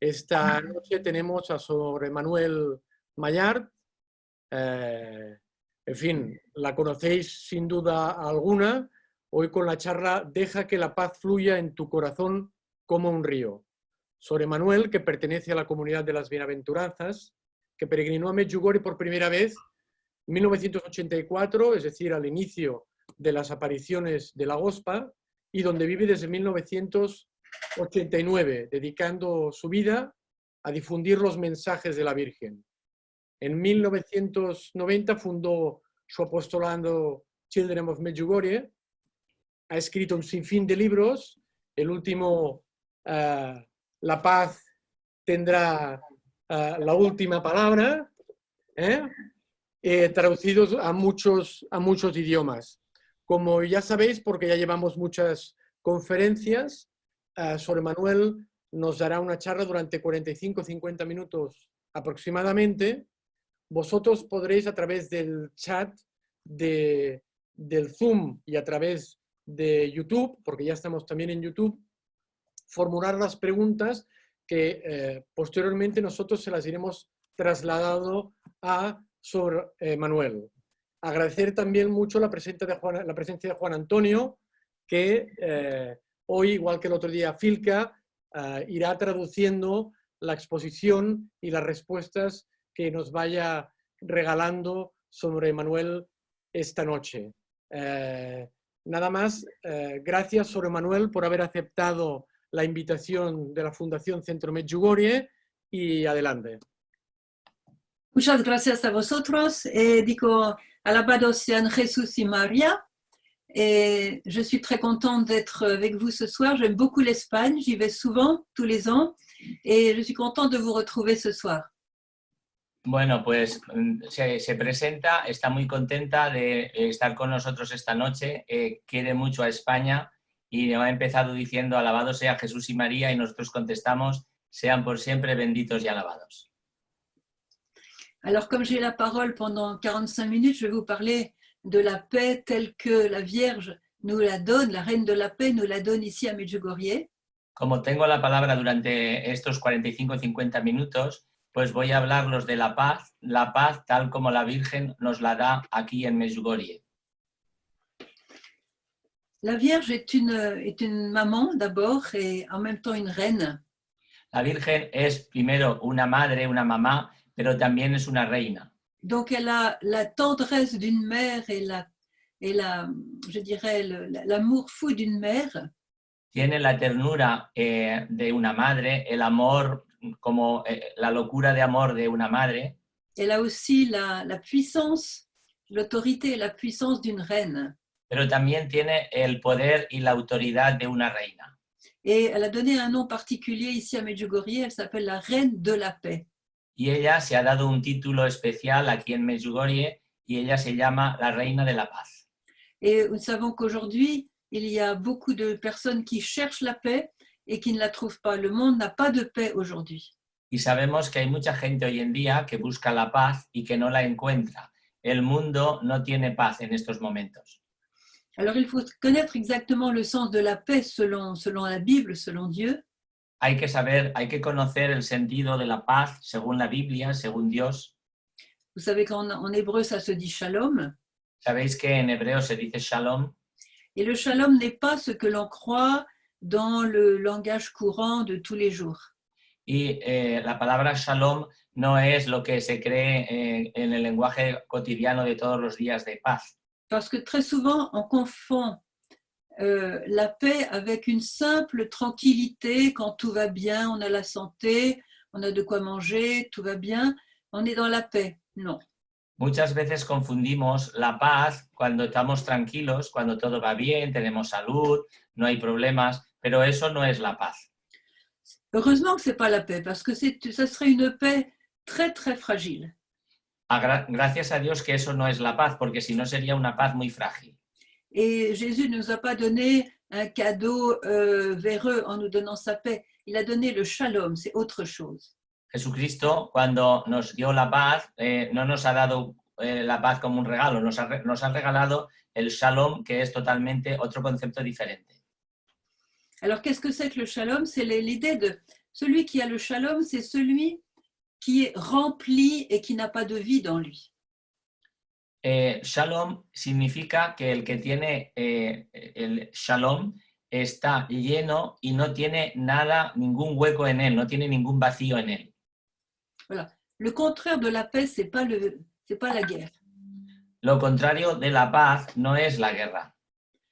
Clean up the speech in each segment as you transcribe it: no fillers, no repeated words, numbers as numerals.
Esta noche tenemos a Sor Emmanuel Maillard. En fin, la conocéis sin duda alguna. Hoy con la charla Deja que la paz fluya en tu corazón como un río. Sor Emmanuel, que pertenece a la comunidad de las bienaventuranzas, que peregrinó a Medjugorje por primera vez en 1984, es decir, al inicio de las apariciones de la Gospa, y donde vive desde 1989, dedicando su vida a difundir los mensajes de la Virgen. En 1990 fundó su apostolado Children of Medjugorje, ha escrito un sinfín de libros, el último, La paz tendrá la última palabra, traducidos a muchos idiomas. Como ya sabéis, porque ya llevamos muchas conferencias, Sor Emmanuel nos dará una charla durante 45-50 minutos aproximadamente. Vosotros podréis a través del chat del Zoom y a través de YouTube, porque ya estamos también en YouTube, formular las preguntas que posteriormente nosotros se las iremos trasladando a Sor Emmanuel. Agradecer también mucho la presencia de Juan Antonio, que hoy, igual que el otro día, Filca, irá traduciendo la exposición y las respuestas que nos vaya regalando sobre Emmanuel esta noche. Nada más, gracias Sor Emmanuel por haber aceptado la invitación de la Fundación Centro Medjugorje y adelante. Muchas gracias a vosotros. Digo, alabados sean Jesús y María. Je suis très contente d'être avec vous ce soir. J'aime beaucoup l'Espagne, j'y vais souvent, tous les ans, et je suis contente de vous retrouver ce soir. Bueno, pues se presenta, está muy contenta de estar con nosotros esta noche, quiere mucho a España y ha empezado diciendo alabado sea Jesús y María y nosotros contestamos sean por siempre benditos y alabados. Alors comme j'ai la parole pendant 45 minutes, je vais vous parler de la paix telle que la Vierge nous la donne, la Reine de la Paix nous la donne ici à Medjugorje. Como tengo la palabra durante estos 45-50 minutos, pues voy a hablarlos de la paz tal como la Virgen nos la da aquí en Medjugorje. La Vierge est une maman d'abord et en même temps une reine. La Virgen es primero una madre, una mamá, pero también es una reina. Donc elle a la tendresse d'une mère et je dirais l'amour fou d'une mère. Tiene la ternura de una madre, el amor como la locura de amor de una madre. Elle a aussi la puissance, l'autorité et la puissance d'une reine. Pero también tiene el poder y la autoridad de una reina. Et elle a donné un nom particulier ici à Medjugorje, elle s'appelle la Reine de la Paix. Y ella se ha dado un título especial aquí en Medjugorje y ella se llama la Reina de la Paz. Et nous savons qu'aujourd'hui, il y a beaucoup de personnes qui cherchent la paix et qui ne la trouvent pas. Le monde n'a pas de paix aujourd'hui. Y sabemos que hay mucha gente hoy en día que busca la paz y que no la encuentra. El mundo no tiene paz en estos momentos. Alors il faut connaître exactement le sens de la paix selon la Bible, selon Dieu. Hay que conocer el sentido de la paz según la Biblia, según Dios. Vous savez qu'en hébreu, ça se dit shalom. Sabéis que en hebreo se dice shalom. Et le shalom n'est pas ce que l'on croit dans le langage courant de tous les jours. Y la palabra shalom no es lo que se cree en el lenguaje cotidiano de todos los días de paz. Parce que très souvent, on confond la paix avec une simple tranquillité quand tout va bien, on a la santé, on a de quoi manger, tout va bien, on est dans la paix. Non. Muchas veces confundimos la paz cuando estamos tranquilos, cuando todo va bien, tenemos salud, no hay problemas, pero eso no es la paz. Heureusement que ce n'est pas la paix, parce que ça serait une paix très très fragile. Gracias a Dios que eso no es la paz, porque si no sería una paz muy frágil. Et Jésus ne nous a pas donné un cadeau véreux en nous donnant sa paix. Il a donné le shalom, c'est autre chose. Jesucristo, cuando nos dio la paz, no nos ha dado la paz como un regalo, nos ha regalado el shalom, que es totalmente otro concepto diferente. Alors, qu'est-ce que c'est que le shalom? C'est l'idée celui qui a le shalom, c'est celui qui est rempli et qui n'a pas de vide en lui. Shalom significa que el que tiene el shalom está lleno y no tiene nada, ningún hueco en él, no tiene ningún vacío en él. Voilà. Le contraire de la paix, c'est pas la guerre. Lo contrario de la paz no es la guerra,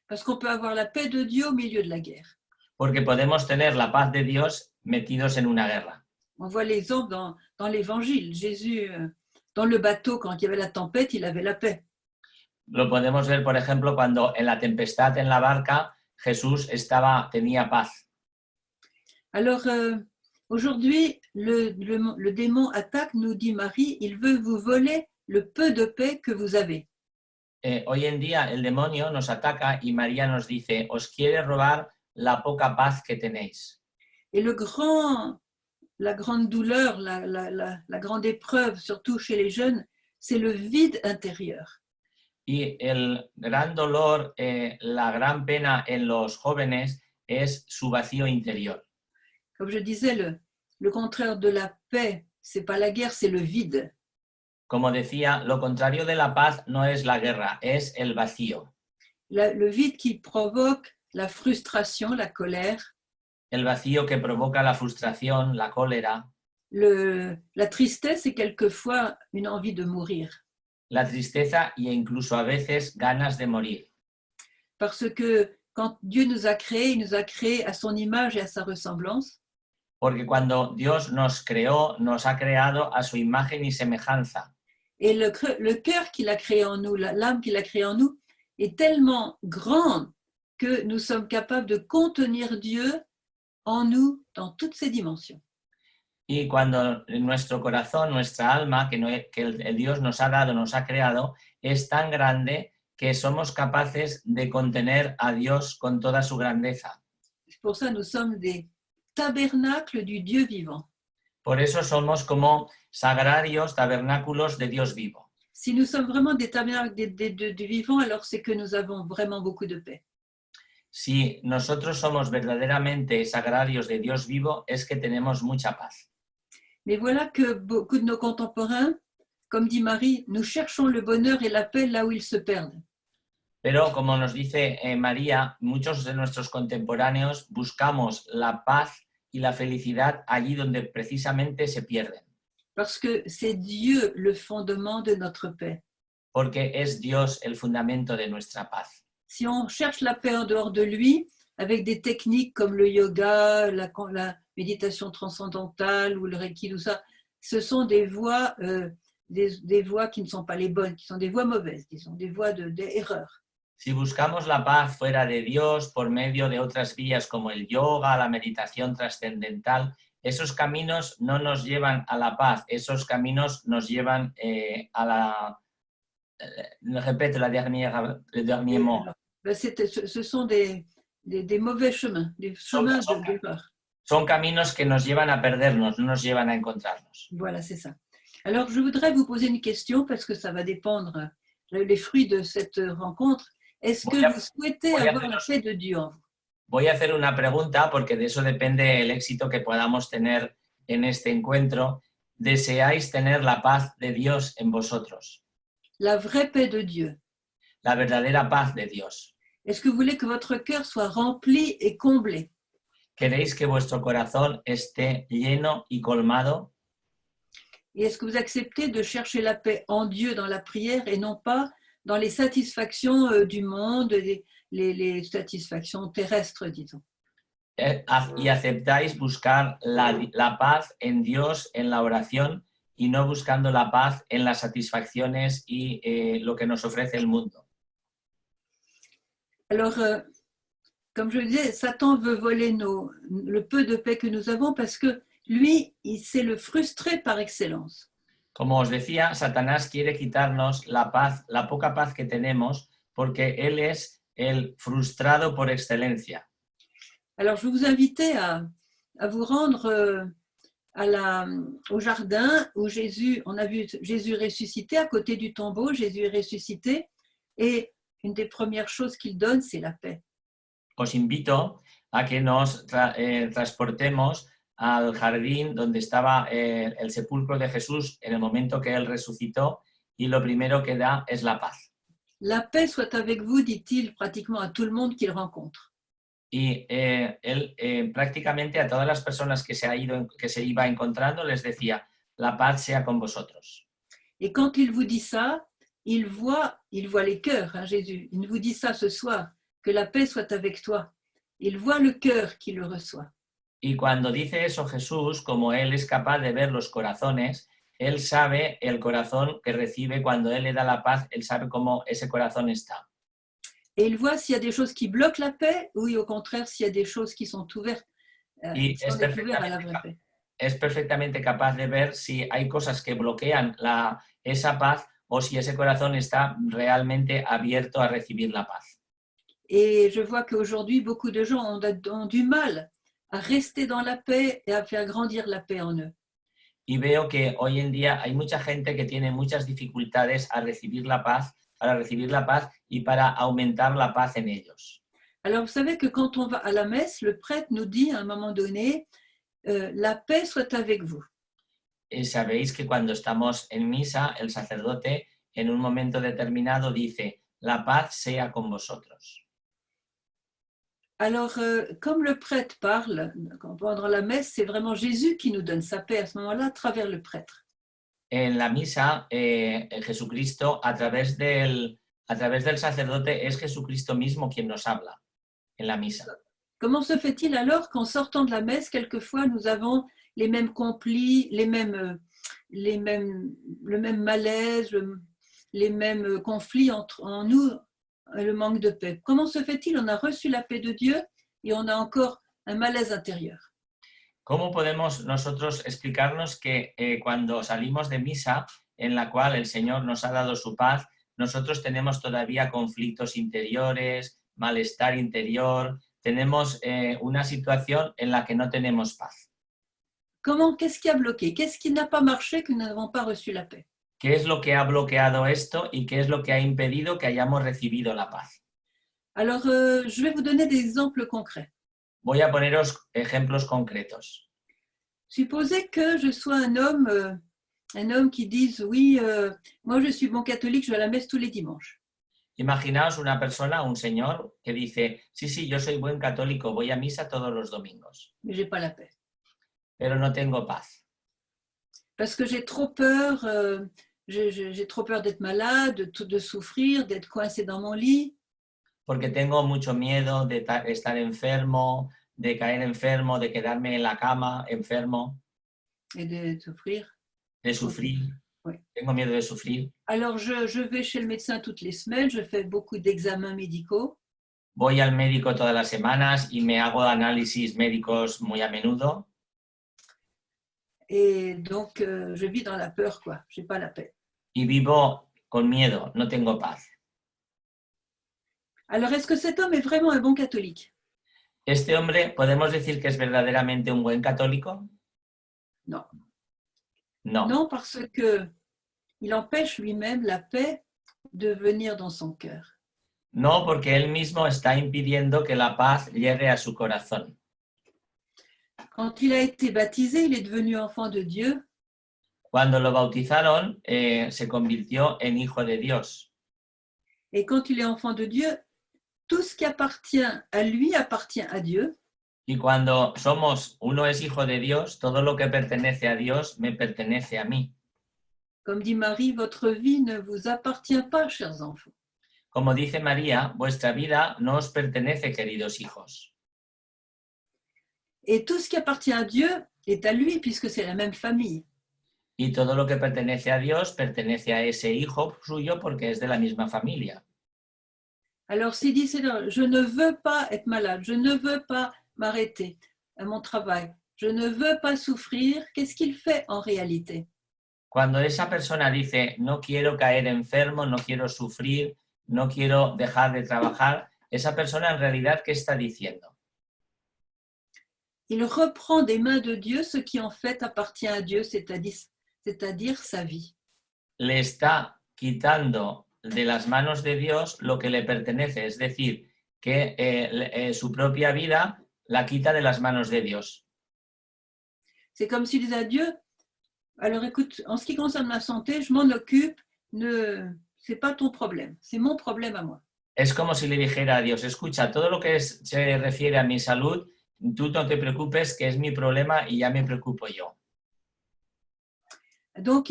Parce qu'on peut avoir la paix de Dieu au milieu de la guerre. porque podemos tener la paz de Dios metidos en una guerra. On voit l'exemple dans l'Évangile. Jésus, dans le bateau, quand il y avait la tempête, il avait la paix. Lo podemos ver, por ejemplo, cuando en la tempestad en la barca Jesús tenía paz. Alors, aujourd'hui, le démon attaque, nous dit Marie, il veut vous voler le peu de paix que vous avez. Hoy en día el demonio nos ataca y María nos dice, os quiere robar la poca paz que tenéis. Et la grande douleur, la grande épreuve, surtout chez les jeunes, c'est le vide intérieur. Y el gran dolor, la gran pena en los jóvenes es su vacío interior. Comme je disais, le contraire de la paix, c'est pas la guerre, c'est le vide. Como decía, lo contrario de la paz no es la guerra, es el vacío. Le vide qui provoque la frustration, la colère. El vacío que provoca la frustración, la cólera. La tristesse est quelquefois une envie de mourir. La tristeza e incluso a veces ganas de morir. Parce que quand Dieu nous a créés, il nous a créés à son image et à sa ressemblance. Porque cuando Dios nos creó, nos ha creado a su imagen y semejanza. Et le cœur qu'il a créé en nous, l'âme qu'il a créée en nous, est tellement grande que nous sommes capables de contenir Dieu en nous dans toutes ses dimensions. Y cuando nuestro corazón, nuestra alma, que el Dios nos ha dado, nos ha creado, es tan grande que somos capaces de contener a Dios con toda su grandeza. Pour ça, nous sommes des tabernacles du Dieu vivant. Por eso somos como sagrarios, tabernáculos de Dios vivo. Si nous sommes vraiment des tabernacles du vivant, alors c'est que nous avons vraiment beaucoup de paix. Si nosotros somos verdaderamente sagrarios de Dios vivo, es que tenemos mucha paz. Mais voilà que beaucoup de nos contemporains, comme dit Marie, nous cherchons le bonheur et la paix là où ils se perdent. Pero como nos dice María, muchos de nuestros contemporáneos buscamos la paz y la felicidad allí donde precisamente se pierden. Parce que c'est Dieu le fondement de notre paix. Porque es Dios el fundamento de nuestra paz. Si on cherche la paix en dehors de lui, avec des techniques comme le yoga, la méditation transcendantale ou le reiki, tout ça, ce sont des voies, des voies qui ne sont pas les bonnes, qui sont des voies mauvaises, disons, des voies d'erreur. Si buscamos la paz fuera de Dios por medio de otras vías como el yoga, la meditación trascendental, esos caminos no nos llevan a la paz, esos caminos nos llevan a la... Répète le dernier mot. Ce sont des mauvais chemins, des chemins d'erreur. Son caminos que nos llevan a perdernos, no nos llevan a encontrarnos. Voilà, c'est ça. Alors, je voudrais vous poser une question parce que ça va dépendre les fruits de cette rencontre. Est-ce que vous souhaitez avoir la paix de Dieu en vous? Voy a hacer una pregunta porque de eso depende el éxito que podamos tener en este encuentro. ¿Deseáis tener la paz de Dios en vosotros? La vraie paix de Dieu. La verdadera paz de Dios. Est-ce que vous voulez que votre cœur soit rempli et comblé? ¿Queréis que vuestro corazón esté lleno y colmado? Et est-ce que vous acceptez de chercher la paix en Dieu dans la prière et non pas dans les satisfactions du monde, les satisfactions terrestres, disons? Y aceptáis buscar la paz en Dios en la oración y no buscando la paz en las satisfacciones y lo que nos ofrece el mundo. Alors, comme je le disais, Satan veut voler le peu de paix que nous avons parce que lui, c'est le frustré par excellence. Como os decía, Satanás quiere quitarnos la paz, la poca paz que tenemos, porque él es el frustrado por excelencia. Alors, je vais vous inviter à vous rendre au jardin où on a vu Jésus ressuscité, à côté du tombeau, Jésus est ressuscité, et une des premières choses qu'il donne, c'est la paix. Os invito a que nos transportemos al jardín donde estaba el sepulcro de Jesús en el momento que él resucitó y lo primero que da es la paz. La paix soit avec vous, dit-il pratiquement à tout le monde qu'il rencontre. Y él prácticamente a todas las personas que se iba encontrando les decía, la paz sea con vosotros. Et quand il vous dit ça, il voit les cœurs, hein, Jésus. Il vous dit ça ce soir, que la paix soit avec toi. Il voit le cœur qui le reçoit. Y cuando dice eso Jesús, como él es capaz de ver los corazones, él sabe el corazón que recibe cuando él le da la paz, él sabe cómo ese corazón está. Et il voit s'il y a des choses qui bloquent la paix ou au contraire s'il y a des choses qui sont ouvertes, Y ouvertes à la vraie paix. Es perfectamente capaz de ver si hay cosas que bloquean esa paz o si ese corazón está realmente abierto a recibir la paz. Et je vois qu'aujourd'hui, beaucoup de gens ont du mal à rester dans la paix et à faire grandir la paix en eux. Y veo que hoy en día hay mucha gente que tiene muchas dificultades a recibir la paz, para recibir la paz y para aumentar la paz en ellos. Alors, vous savez que quand on va à la messe, le prêtre nous dit à un moment donné, la paix soit avec vous. Y sabéis que cuando estamos en misa, el sacerdote en un momento determinado dice, la paz sea con vosotros. Alors, comme le prêtre parle pendant la messe, c'est vraiment Jésus qui nous donne sa paix à ce moment-là à travers le prêtre. En la misa, Jesucristo, a través del sacerdote, es Jesucristo mismo quien nos habla en la misa. Comment se fait-il alors qu'en sortant de la messe, quelquefois, nous avons les mêmes conflits, le même malaise, les mêmes conflits en nous, le manque de paix? Comment se fait-il? On a reçu la paix de Dieu et on a encore un malaise intérieur. ¿Cómo podemos nosotros explicarnos que cuando salimos de misa, en la cual el Señor nos ha dado su paz, nosotros tenemos todavía conflictos interiores, malestar interior, tenemos una situación en la que no tenemos paz? Qu'est-ce qui a bloqué? Qu'est-ce qui n'a pas marché que nous n'avons pas reçu la paix? ¿Qué es lo que ha bloqueado esto y qué es lo que ha impedido que hayamos recibido la paz? Alors, je vais vous donner des exemples concrets. Voy a poneros ejemplos concretos. Supposez que je sois un homme qui dise, oui, moi je suis bon catholique, je vais à la messe tous les dimanches. Imaginaos una persona, un señor, que dice, sí, yo soy buen católico, voy a misa todos los domingos. Mais je n'ai pas la paix. Pero no tengo paz. Parce que j'ai trop peur, j'ai trop peur d'être malade, de souffrir, d'être coincé dans mon lit. Porque tengo mucho miedo de estar enfermo, de caer enfermo, de quedarme en la cama enfermo. Et de souffrir. De sufrir. Oui. Tengo miedo de sufrir. Alors, je vais chez le médecin toutes les semaines, je fais beaucoup d'examens médicaux. Voy al médico todas las semanas y me hago análisis médicos muy a menudo. Et donc, je vis dans la peur, quoi. Je n'ai pas la paix. Y vivo con miedo, no tengo paz. Alors, est-ce que cet homme est vraiment un bon catholique? ¿Este hombre podemos decir que es verdaderamente un buen católico? Non. No. Non, parce qu'il empêche lui-même la paix de venir dans son cœur. No, porque él mismo está impidiendo que la paz llegue a su corazón. Quand il a été baptisé, il est devenu enfant de Dieu. Cuando lo bautizaron, se convirtió en hijo de Dios. Et quand il est enfant de Dieu, tout ce qui appartient à lui appartient à Dieu. Y cuando uno es hijo de Dios, todo lo que pertenece a Dios me pertenece a mí. Comme dit Marie, votre vie ne vous appartient pas, chers enfants. Como dice María, vuestra vida no os pertenece, queridos hijos. Et tout ce qui appartient à Dieu est à lui, puisque c'est la même famille. Y todo lo que pertenece a Dios pertenece a ese hijo suyo porque es de la misma familia. Alors, s'il dit, je ne veux pas être malade, je ne veux pas m'arrêter à mon travail, je ne veux pas souffrir, qu'est-ce qu'il fait en réalité? Cuando esa persona dice, no quiero caer enfermo, no quiero sufrir, no quiero dejar de trabajar, esa persona en realidad, ¿qué está diciendo? Il reprend des mains de Dieu ce qui en fait appartient à Dieu, c'est-à-dire sa vie. Le está quitando de las manos de Dios lo que le pertenece, es decir, que su propia vida la quita de las manos de Dios. C'est comme s'il disait à Dieu, alors écoute, en ce qui concerne ma santé, je m'en occupe, c'est pas ton problème, c'est mon problème à moi. Es como si le dijera a Dios, escucha, todo lo que se refiere a mi salud, tú no te preocupes, que es mi problema y ya me preocupo yo. Donc,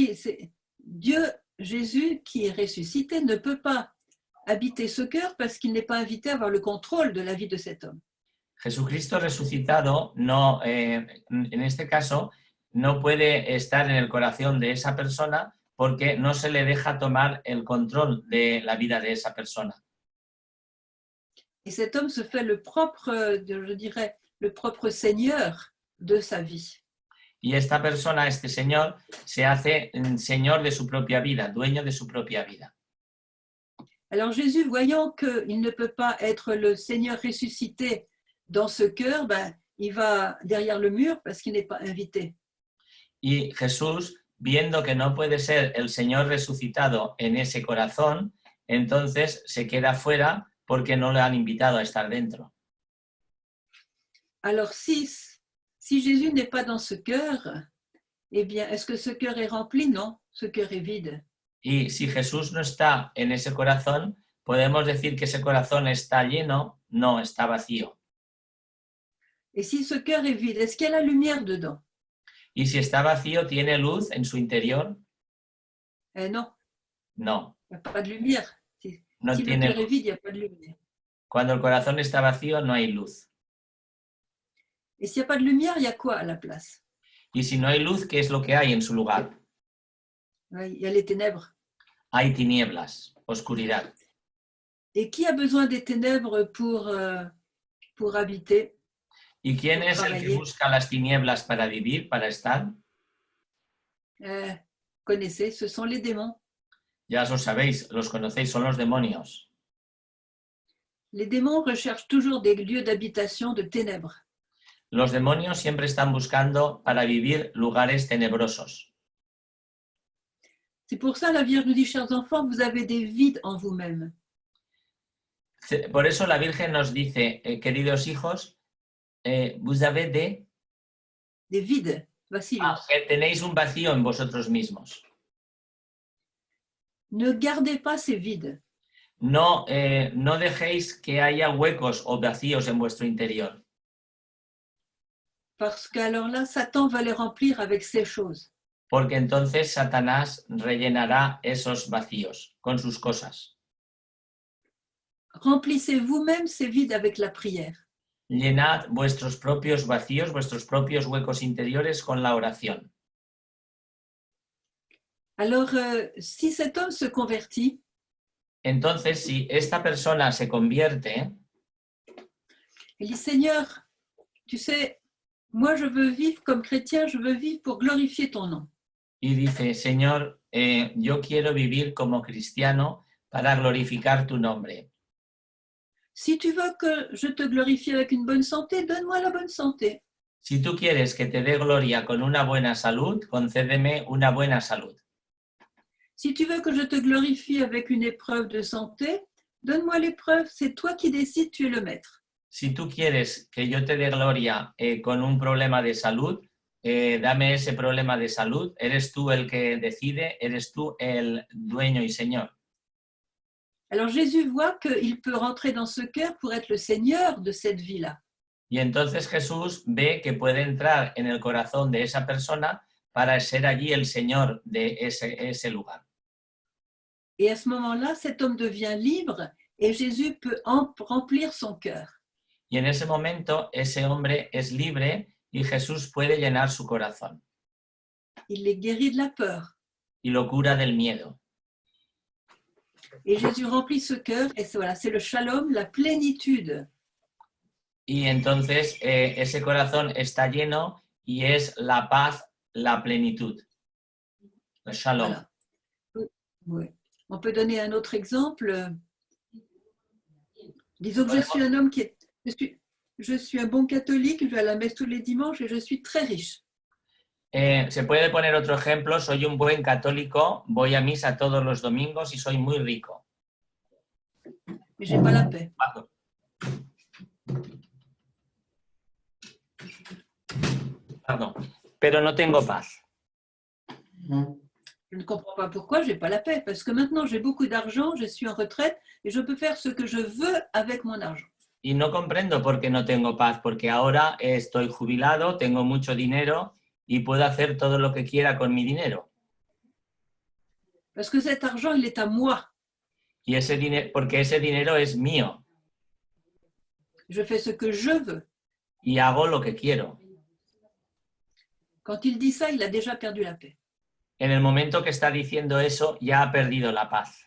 Dieu, Jésus, qui est ressuscité, ne peut pas habiter ce cœur parce qu'il n'est pas invité à avoir le contrôle de la vie de cet homme. Jesucristo resucitado, no, en este caso, no puede estar en el corazón de esa persona porque no se le deja tomar el control de la vida de esa persona. Et cet homme se fait le propre, je dirais, le propre seigneur de sa vie. Y esta persona, este señor, se hace señor de su propia vida, dueño de su propia vida. Alors Jésus, voyant qu'il ne peut pas être le Seigneur ressuscité dans ce cœur, ben, il va derrière le mur parce qu'il n'est pas invité. Y Jesús, viendo que no puede ser el Señor resucitado en ese corazón, entonces se queda fuera porque no le han invitado a estar dentro. Alors si Jésus n'est pas dans ce cœur, eh bien, est-ce que ce cœur est rempli? Non, ce cœur est vide. Y si Jesús no está en ese corazón, ¿podemos decir que ese corazón está lleno? No, está vacío. Et si ce cœur est vide, est-ce qu'il y a la lumière dedans? Y si está vacío, ¿tiene luz en su interior? Non, No, il n'y a pas de lumière. Si no le tiene cœur est luz. vide, il n'y a pas de lumière. Cuando el corazón está vacío, no hay luz. Et s'il n'y a pas de lumière, il y a quoi à la place? Y si no hay luz, ¿qué es lo que hay en su lugar? Oui, il y a les ténèbres. Hay tinieblas, oscuridad. Et qui a besoin des ténèbres pour habiter? ¿Y quién es el que busca las tinieblas para vivir, para estar? Connaissez, ce sont les démons. Ya lo sabéis, los conocéis, son los demonios. Les démons recherchent toujours des lieux d'habitation de ténèbres. Los demonios siempre están buscando para vivir lugares tenebrosos. C'est pour ça la Vierge nous dit, chers enfants, vous avez des vides en vous-même. Por eso la Virgen nos dice, queridos hijos, vous avez des vides, vacíos. que tenéis un vacío en vosotros mismos. Ne gardez pas ces vides. No, no dejéis que haya huecos o vacíos en vuestro interior. Parce qu'alors là, Satan va les remplir avec ces choses. Porque entonces Satanás rellenará esos vacíos con sus cosas. Remplissez vous-même ces vides avec la prière. Llenad vuestros propios vacíos, vuestros propios huecos interiores con la oración. Alors, si cet homme se convertit, Entonces, si esta persona se convierte, il dit, Seigneur, tu sais, moi je veux vivre comme chrétien, je veux vivre pour glorifier ton nom. y dice, Señor, yo quiero vivir como cristiano para glorificar tu nombre. Si tu veux que je te glorifie avec une bonne santé, donne-moi la bonne santé. Si tú quieres que te dé gloria con una buena salud, concédeme una buena salud. Si tu veux que je te glorifie avec une épreuve de santé, donne-moi l'épreuve, c'est toi qui décides, tu es le maître. Si tú quieres que yo te dé gloria con un problema de salud, dame ese problema de salud, eres tú el que decide, eres tú el dueño y señor. Alors Jésus voit qu'il peut rentrer dans ce cœur pour être le Seigneur de cette vie-là. Y entonces Jesús ve que puede entrar en el corazón de esa persona para ser allí el señor de ese lugar. Et à ce moment-là, cet homme devient libre et Jésus peut remplir son cœur. Y en ese momento ese hombre es libre y Jesús puede llenar su corazón. Il est guéri de la peur. Y lo cura del miedo. Et Jésus remplit ce cœur et voilà, c'est le shalom, la plénitude. Y entonces ese corazón está lleno y es la paz, la plenitud. El shalom. Voilà. Oui. On peut donner un autre exemple. Disons que je suis un homme je suis un bon catholique, je vais à la messe tous les dimanches et je suis très riche. Se puede poner otro ejemplo, soy un buen católico, voy a misa todos los domingos y soy muy rico. Mais j'ai pas la paix. Pardon. pero no tengo paz. Je ne comprends pas pourquoi je n'ai pas la paix. Parce que maintenant, j'ai beaucoup d'argent, je suis en retraite et je peux faire ce que je veux avec mon argent. Y no comprendo por qué no tengo paz, porque ahora estoy jubilado, tengo mucho dinero y puedo hacer todo lo que quiera con mi dinero. Parce que cet argent, il est à moi. Y porque ese dinero es mío Je fais ce que je veux. y hago lo que quiero. Quand il dit ça, il a déjà perdu la paix. En el momento que está diciendo eso, ya ha perdido la paz.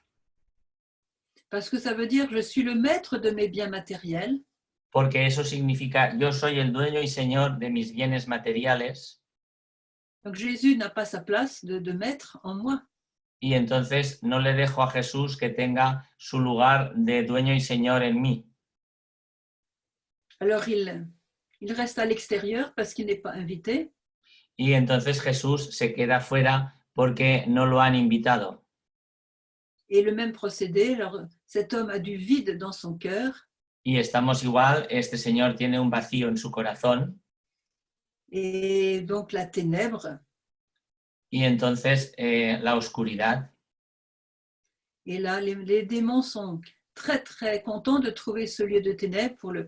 Parce que ça veut dire je suis le maître de mes biens matériels. Porque eso significa yo soy el dueño y señor de mis bienes materiales. Donc Jésus n'a pas sa place de maître en moi. Y entonces no le dejo a Jesús que tenga su lugar de dueño y señor en mí. Alors il reste à l'extérieur parce qu'il n'est pas invité. Y entonces Jesús se queda fuera porque no lo han invitado. Et le même procédé, alors cet homme a du vide dans son cœur. Y estamos igual, este señor tiene un vacío en su corazón. Et donc la ténèbre. Y entonces la oscuridad. Et là, les démons sont très, très contents de trouver ce lieu de ténèbres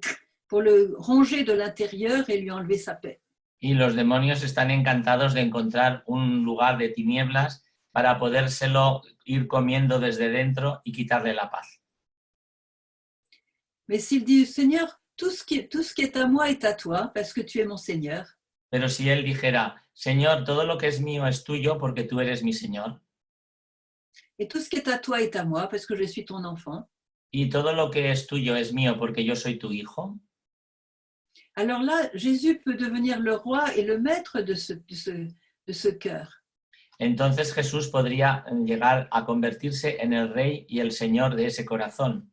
pour le ronger de l'intérieur et lui enlever sa paix. Y los demonios están encantados de encontrar un lugar de tinieblas para podérselo ir comiendo desde dentro y quitarle la paz. Mais s'il dit, Seigneur, tout ce qui est à moi est à toi, parce que tu es mon Seigneur. Pero si él dijera, Señor, todo lo que es mío es tuyo porque tú eres mi Señor. Et tout ce qui est à toi est à moi, parce que je suis ton enfant. Y todo lo que es tuyo es mío porque yo soy tu hijo. Alors là, Jésus peut devenir le roi et le maître de ce cœur. Entonces Jesús podría llegar a convertirse en el rey y el señor de ese corazón.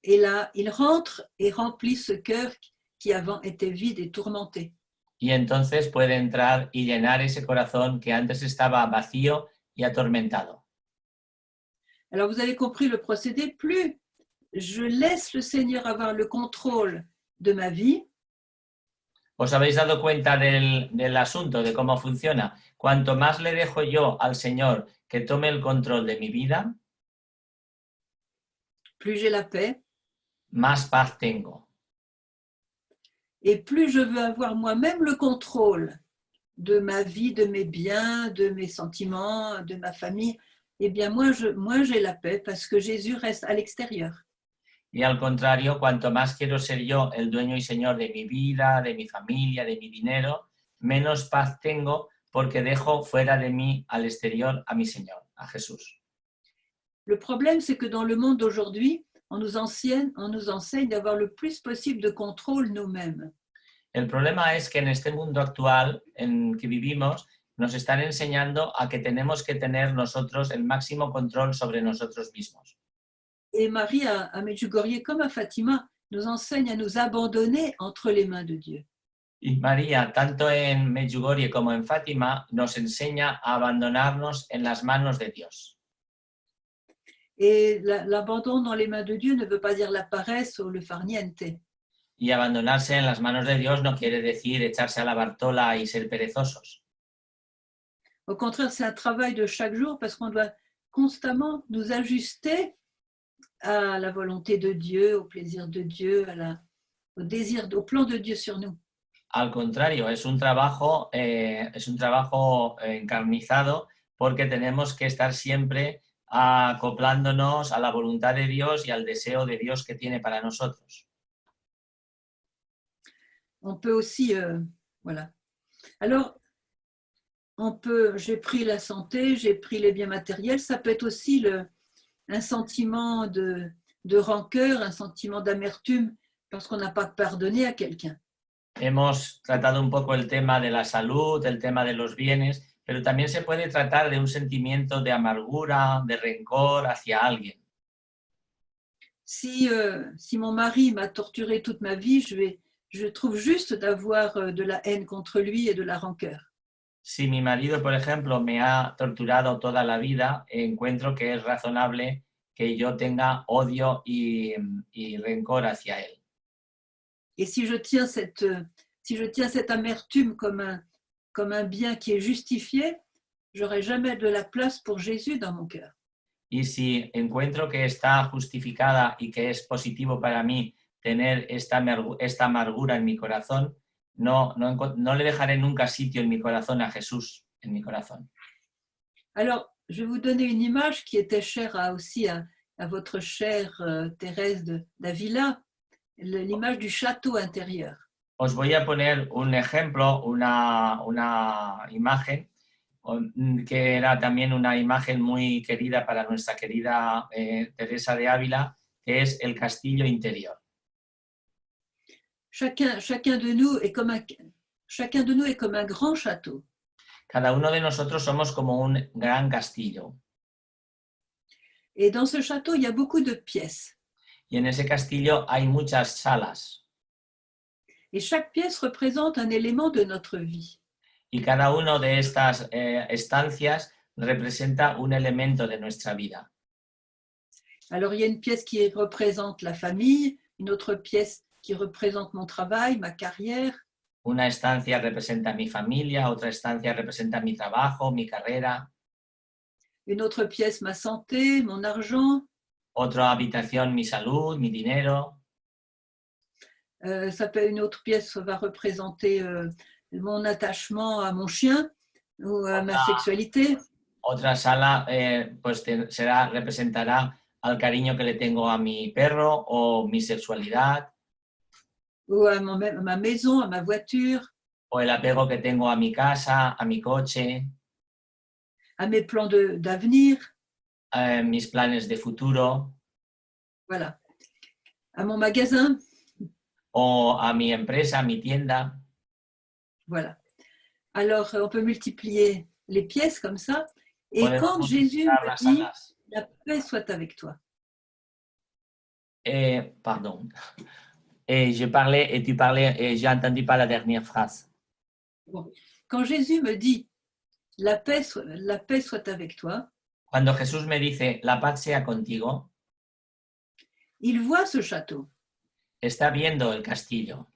Et là, il rentre et remplit ce cœur qui avant était vide et tourmenté. Y entonces puede entrar y llenar ese corazón que antes estaba vacío y atormentado. Alors vous avez compris le procédé, plus je laisse le Seigneur avoir le contrôle de ma vie. ¿Os habéis dado cuenta del asunto, de cómo funciona? Cuanto más le dejo yo al Señor que tome el control de mi vida, plus j'ai la paix. Más paz tengo. Et plus je veux avoir moi-même le contrôle de ma vie, de mes biens, de mes sentiments, de ma famille, eh bien moi j'ai la paix parce que Jésus reste à l'extérieur. Y al contrario, cuanto más quiero ser yo el dueño y señor de mi vida, de mi familia, de mi dinero, menos paz tengo porque dejo fuera de mí al exterior a mi Señor, a Jesús. Le problème, c'est que dans le monde d'aujourd'hui, on nous enseigne d'avoir le plus possible de contrôle nous-mêmes. El problema es que en este mundo actual en que vivimos nos están enseñando a que tenemos que tener nosotros el máximo control sobre nosotros mismos. Et Marie à Medjugorje comme à Fatima nous enseigne à nous abandonner entre les mains de Dieu. Y María, tanto en Medjugorje como en Fátima, nos enseña a abandonarnos en las manos de Dios. Et l'abandon dans les mains de Dieu ne veut pas dire la paresse ou le farniente. Y abandonarse en las manos de Dios no quiere decir echarse a la Bartola y ser perezosos. Au contraire, c'est un travail de chaque jour parce qu'on doit constamment nous ajuster à la volonté de Dieu, au plaisir de Dieu, au désir, au plan de Dieu sur nous. Al contrario, es un trabajo encarnizado porque tenemos que estar siempre acoplándonos a la voluntad de Dios y al deseo de Dios que tiene para nosotros. On peut aussi, voilà. Alors, j'ai pris la santé, j'ai pris les biens matériels, ça peut être aussi un sentiment de rancœur, un sentiment d'amertume parce qu'on n'a pas pardonné à quelqu'un. Hemos tratado un poco el tema de la salud, el tema de los bienes, pero también se puede tratar de un sentimiento de amargura, de rencor hacia alguien. Si mon mari m'a torturé toute ma vie, je trouve juste d'avoir de la haine contre lui et de la rancœur. Si mi marido, por ejemplo, me ha torturado toda la vida, encuentro que es razonable que yo tenga odio y rencor hacia él. Et si je tiens si je tiens cette amertume comme un bien qui est justifié, j'aurai jamais de la place pour Jésus dans mon cœur. Y si encuentro que está justificada y que es positivo para mí tener esta amargura en mi corazón, no le dejaré nunca sitio en mi corazón a Jesús, en mi corazón. Alors, je vais vous donner une image qui était chère aussi à votre chère Thérèse d'Avila, l'image du château intérieur. Os voy a poner un ejemplo, una imagen que era también una imagen muy querida para nuestra querida Teresa de Ávila, que es el castillo interior. Chacun de nous est comme un grand château. Cada uno de nosotros somos como un gran castillo. Et dans ce château, il y a beaucoup de pièces. Y en ese castillo hay muchas salas. Et chaque pièce représente un élément de notre vie. Y cada una de estas estancias representa un elemento de nuestra vida. Alors, il y a une pièce qui représente la famille, une autre pièce qui représente mon travail, ma carrière. Una estancia representa mi familia, otra estancia representa mi trabajo, mi carrera. Une autre pièce, ma santé, mon argent. Otra habitación, mi salud, mi dinero. Une autre pièce va représenter mon attachement à mon chien ou à ma sexualité. Otra sala representará al cariño que le tengo a mi perro o mi sexualidad. Ou à ma maison, à ma voiture. O el apego que tengo a mi casa, a mi coche. À mes plans d'avenir. Mis planes de futuro. Voilà. À mon magasin. O a mi empresa, a mi tienda. Voilà. Alors, on peut multiplier les pièces comme ça. Et quand Jésus me dit, la paix soit avec toi. Pardon. Je parlais et tu parlais et j'ai entendu pas la dernière phrase. Bon. Quand Jésus me dit, la paix soit avec toi. Cuando Jesús me dice, la paz sea contigo. Il voit ce château. Está viendo el castillo.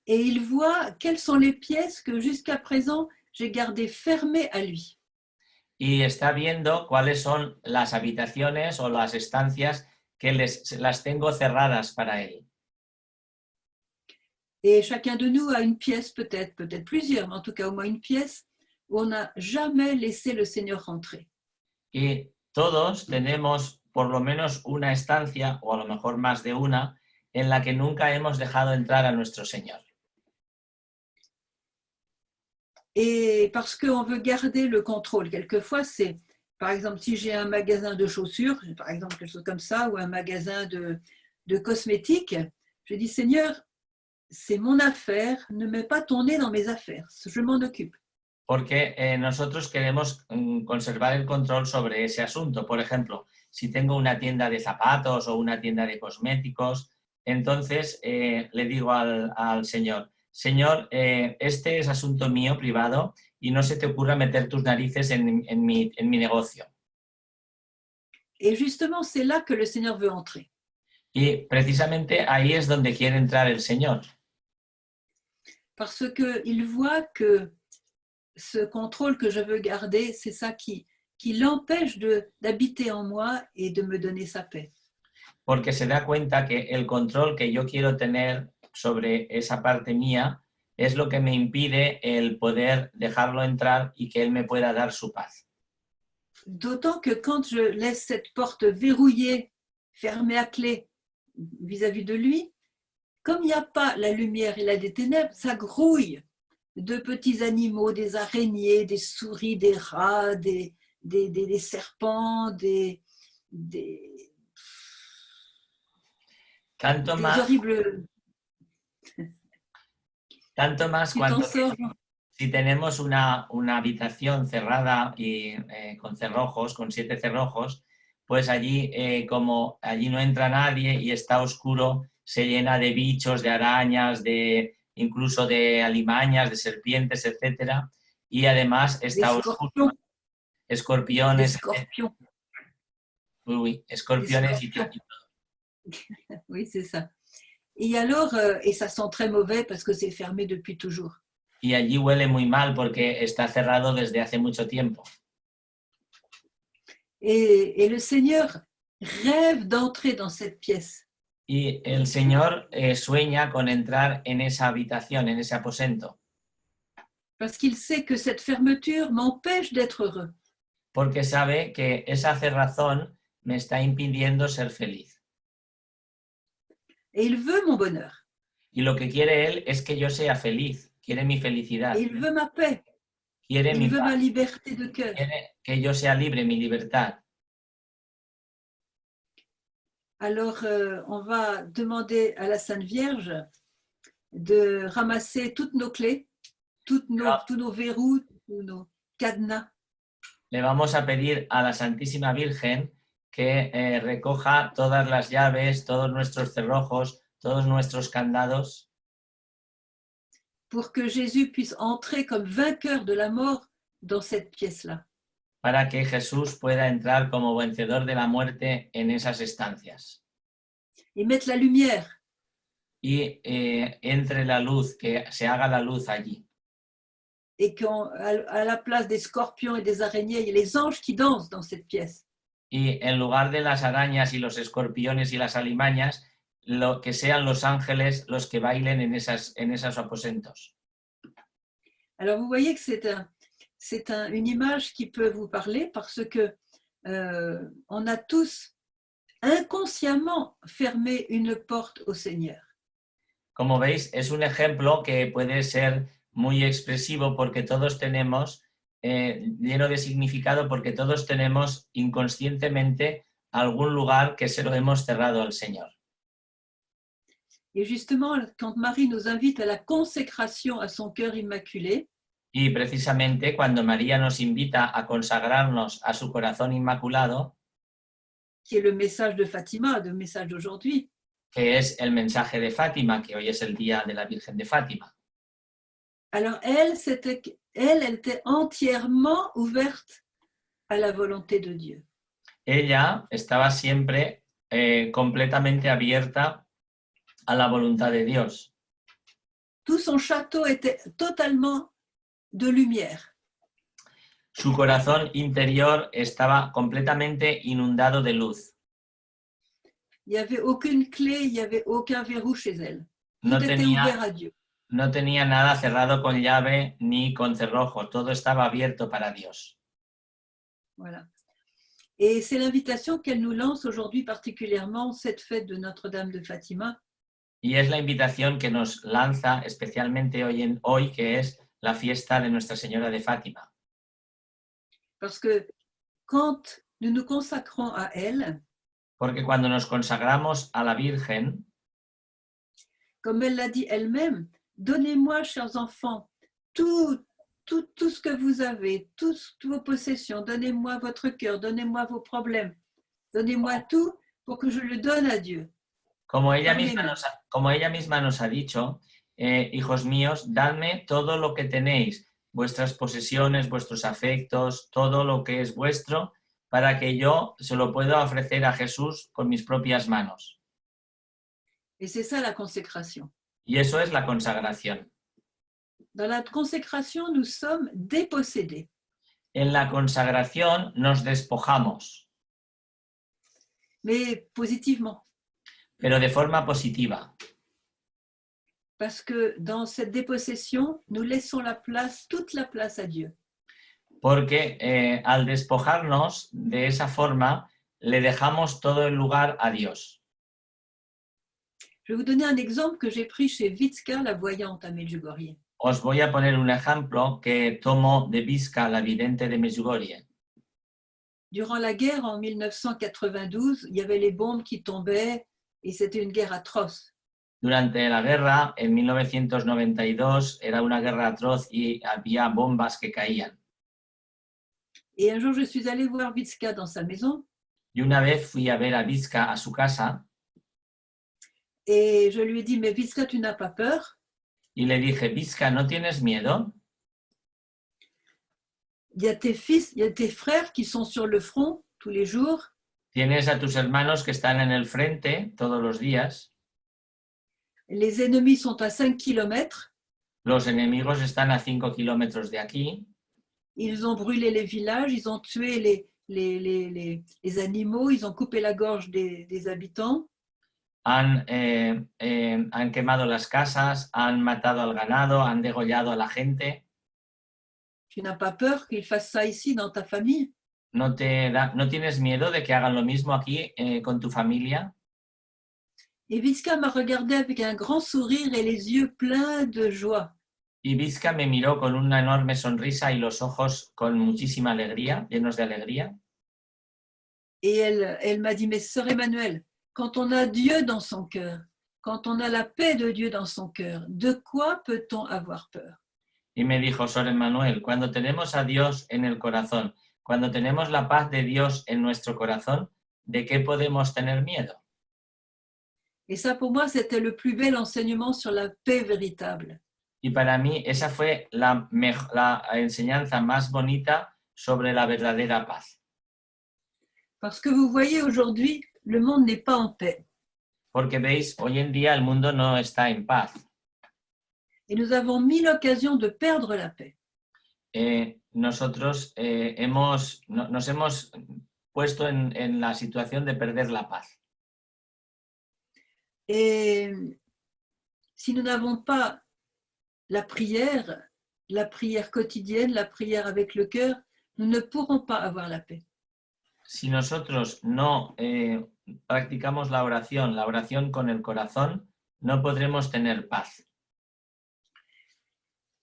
Et il voit quelles sont les pièces que jusqu'à présent j'ai gardées fermées à lui. Y está viendo cuáles son las habitaciones o las estancias que las tengo cerradas para él. Et chacun de nous a une pièce, peut-être plusieurs, mais en tout cas au moins une pièce où on n'a jamais laissé le Seigneur rentrer. Y todos tenemos por lo menos una estancia, o a lo mejor más de una, en la que nunca hemos dejado entrar a nuestro Señor. Et parce qu'on veut garder le contrôle, quelquefois c'est, par exemple, si j'ai un magasin de chaussures, par exemple quelque chose comme ça, ou un magasin de cosmétiques, je dis, Seigneur, c'est mon affaire, ne mets pas ton nez dans mes affaires, je m'en occupe. Porque nosotros queremos conservar el control sobre ese asunto. Por ejemplo, si tengo una tienda de zapatos o una tienda de cosméticos, entonces le digo al Señor, Señor, este es asunto mío, privado, y no se te ocurra meter tus narices en mi negocio. Et justement, c'est là que le Seigneur veut entrer. Y precisamente ahí es donde quiere entrar el Señor. Parce qu'il voit que ce contrôle que je veux garder, c'est ça qui l'empêche d'habiter en moi et de me donner sa paix. Porque se da cuenta que el control que yo quiero tener sobre esa parte mía es lo que me impide el poder dejarlo entrar y que él me pueda dar su paz. D'autant que quand je laisse cette porte verrouillée, fermée à clé vis-à-vis de lui, comme il n'y a pas la lumière et des ténèbres, ça grouille de petits animaux, des araignées, des souris, des rats, des serpents, des horribles... Tanto más cuando si tenemos una habitación cerrada y con cerrojos, con 7 cerrojos, pues allí, como allí no entra nadie y está oscuro, se llena de bichos, de arañas, incluso de alimañas, de serpientes, etc. Y además está oscuro. Escorpiones. Oui, escorpiones y todo. Oui, c'est ça. Et alors, et ça sent très mauvais parce que c'est fermé depuis toujours. Y allí huele muy mal porque está cerrado desde hace mucho tiempo. Et le Seigneur rêve d'entrer dans cette pièce. Y el Señor sueña con entrar en esa habitación, en ese aposento, Parce qu'il sait que cette fermeture m'empêche d'être heureux. porque sabe que esa cerrazón me está impidiendo ser feliz. Et il veut mon bonheur. Y lo que quiere Él es que yo sea feliz, quiere mi felicidad, Et il veut ma paix. quiere mi Il veut ma paz, liberté de cœur. quiere que yo sea libre, mi libertad. Alors, on va demander à la Sainte Vierge de ramasser toutes nos clés, tous nos verrous, tous nos cadenas. Le vamos a pedir a la Santísima Virgen que recoja todas las llaves, todos nuestros cerrojos, todos nuestros candados, pour que Jésus puisse entrer comme vainqueur de la mort dans cette pièce-là. para que Jesús pueda entrar como vencedor de la muerte en esas estancias. Et mettre la lumière. Y entre la luz, que se haga la luz allí. Et qu'à la place des scorpions et des araignées, il y a les anges qui dansent dans cette pièce. Y en lugar de las arañas y los escorpiones y las alimañas, que sean los ángeles los que bailen en esos aposentos. Alors vous voyez que c'est une image qui peut vous parler parce que on a tous inconsciemment fermé une porte au Seigneur. Como veis, es un ejemplo que puede ser muy expresivo porque todos tenemos, lleno de significado, porque todos tenemos inconscientemente algún lugar que se lo hemos cerrado al Señor. Et justement, quand Marie nous invite à la consécration à son cœur immaculé, y precisamente cuando María nos invita a consagrarnos a su corazón inmaculado, qui est le message de Fatima, le message d'aujourd'hui, que es el mensaje de Fátima, que hoy es el día de la Virgen de Fátima. Alors elle était entièrement ouverte à la volonté de Dieu. Ella estaba siempre completamente abierta a la voluntad de Dios. Tout son château était totalement de lumière. Su corazón interior estaba completamente inundado de luz. Il n'y avait aucune clé, il n'y avait aucun verrou chez elle. Tout No était ouvert à Dieu. No tenía nada cerrado con llave ni con cerrojo, todo estaba abierto para Dios. Voilà. Et c'est l'invitation qu'elle nous lance aujourd'hui, particulièrement cette fête de Notre-Dame de Fatima. Y es la invitación que nos lanza especialmente hoy, que es la fiesta de Nuestra Señora de Fátima. Parce que quand nous nous consacrons à elle, porque cuando nos consagramos a la Virgen, comme elle l'a dit elle-même, donnez-moi, chers enfants, tout ce que vous avez, toutes vos possessions, donnez-moi votre cœur, donnez-moi vos problèmes, donnez-moi tout pour que je le donne à Dieu. Como ella misma nos ha dicho, hijos míos, dadme todo lo que tenéis, vuestras posesiones, vuestros afectos, todo lo que es vuestro, para que yo se lo pueda ofrecer a Jesús con mis propias manos. Et c'est ça la consécration. Y eso es la consagración. Dans la consécration, nous sommes dépossédés. En la consagración nos despojamos. Mais positivement. Pero de forma positiva. Parce que dans cette dépossession, nous laissons toute la place à Dieu. Porque al despojarnos de esa forma, le dejamos todo el lugar a Dios. Je vais vous donner un exemple que j'ai pris chez Vitska, la voyante à Medjugorje. Os voy a poner un ejemplo que tomo de Vitska, la vidente de Medjugorje. Durant la guerre en 1992, il y avait les bombes qui tombaient et c'était une guerre atroce. Durante la guerra, en 1992, era una guerra atroz y había bombas que caían. Et un jour, je suis allée voir Vitska dans sa maison. Y una vez fui a ver a Vitska a su casa. Et je lui ai dit, mais Vitska, tu n'as pas peur? Y le dije, Vitska, ¿no tienes miedo? Il y a tes fils, il y a tes frères qui sont sur le front tous les jours. Tienes a tus hermanos que están en el frente todos los días. les ennemis sont à 5 kilomètres. Los enemigos están a 5 kilómetros de aquí. Ils ont brûlé les villages, ils ont tué les animaux, ils ont coupé la gorge des habitants. Han quemado las casas, han matado al ganado, han degollado a la gente. Tu n'as pas peur qu'ils fassent ça ici dans ta famille? ¿No tienes miedo de que hagan lo mismo aquí con tu familia? Et Visca m'a regardé avec un grand sourire et les yeux pleins de joie. Y Vizca me miró con una enorme sonrisa y los ojos con muchísima alegría, llenos de alegría. Et elle m'a dit, mais sœur Emmanuel, quand on a Dieu dans son cœur, quand on a la paix de Dieu dans son cœur, de quoi peut-on avoir peur? Y me dijo, Sor Emmanuel, cuando tenemos a Dios en el corazón, cuando tenemos la paz de Dios en nuestro corazón, ¿de qué podemos tener miedo? Et ça, pour moi, c'était le plus bel enseignement sur la paix véritable. Y para mí esa fue la enseñanza más bonita sobre la verdadera paz. Parce que vous voyez, aujourd'hui, le monde n'est pas en paix. Porque veis, hoy en día el mundo no está en paz. Et nous avons mille occasions de perdre la paix. Nosotros nos hemos puesto en la situación de perder la paz. Et si nous n'avons pas la prière quotidienne, la prière avec le cœur, nous ne pourrons pas avoir la paix. Si nosotros no practicamos la oración con el corazón, no podremos tener paz.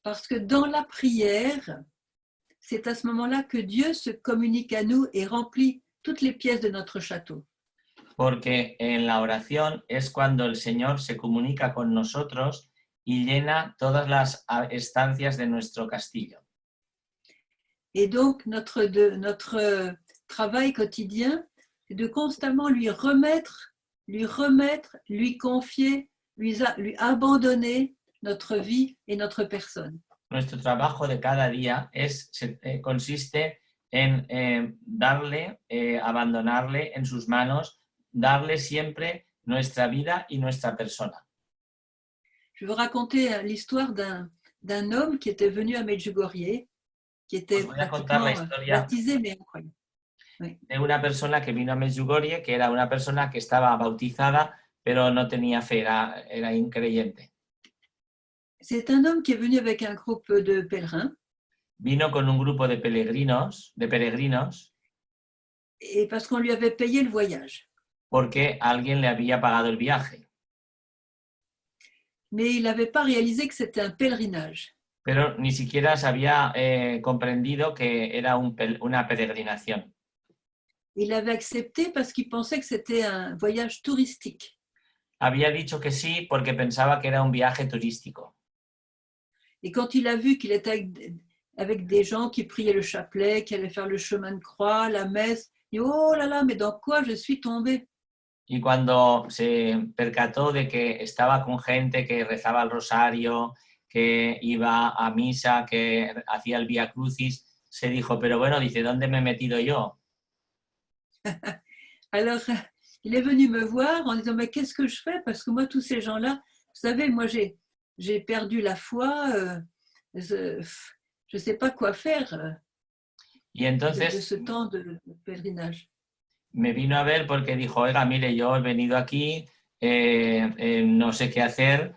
Parce que dans la prière, c'est à ce moment-là que Dieu se communique à nous et remplit toutes les pièces de notre château. Porque en la oración es cuando el Señor se comunica con nosotros y llena todas las estancias de nuestro castillo. Et donc, notre travail quotidien, c'est de constamment lui remettre, lui confier, lui abandonner notre vie et notre personne. Nuestro trabajo de cada día consiste en abandonarle en sus manos, darle siempre nuestra vida y nuestra persona. Je vais vous raconter l'histoire d'un homme qui était venu à Medjugorje, qui était baptisé, mais incroyable. Oui. De una persona que vino a Medjugorje, que era una persona que estaba bautizada, pero no tenía fe, era increyente. C'est un homme qui est venu avec un groupe de pèlerins. Vino con un grupo de peregrinos, et parce qu'on lui avait payé le voyage. Porque alguien le había pagado el viaje. Mais il n'avait pas réalisé que c'était un pèlerinage. Pero ni siquiera se había comprendido que era una peregrinación. Il avait accepté parce qu'il pensait que c'était un voyage touristique. Había dicho que sí porque pensaba que era un viaje turístico. Et quand il a vu qu'il était avec des gens qui priaient le chapelet, qui allaient faire le chemin de croix, la messe, il dit, oh là là, mais dans quoi je suis tombé? Y cuando se percató de que estaba con gente que rezaba el rosario, que iba a misa, que hacía el Vía Crucis, se dijo, pero bueno, dice, ¿dónde me he metido yo? Alors, il est venu me voir en disant, mais qu'est-ce que je fais? Parce que moi, tous ces gens-là, vous savez, moi, j'ai perdu la foi, je ne sais pas quoi faire y entonces, de ce temps de pèlerinage. Me vino a ver porque dijo, oiga, mire, yo he venido aquí, no sé qué hacer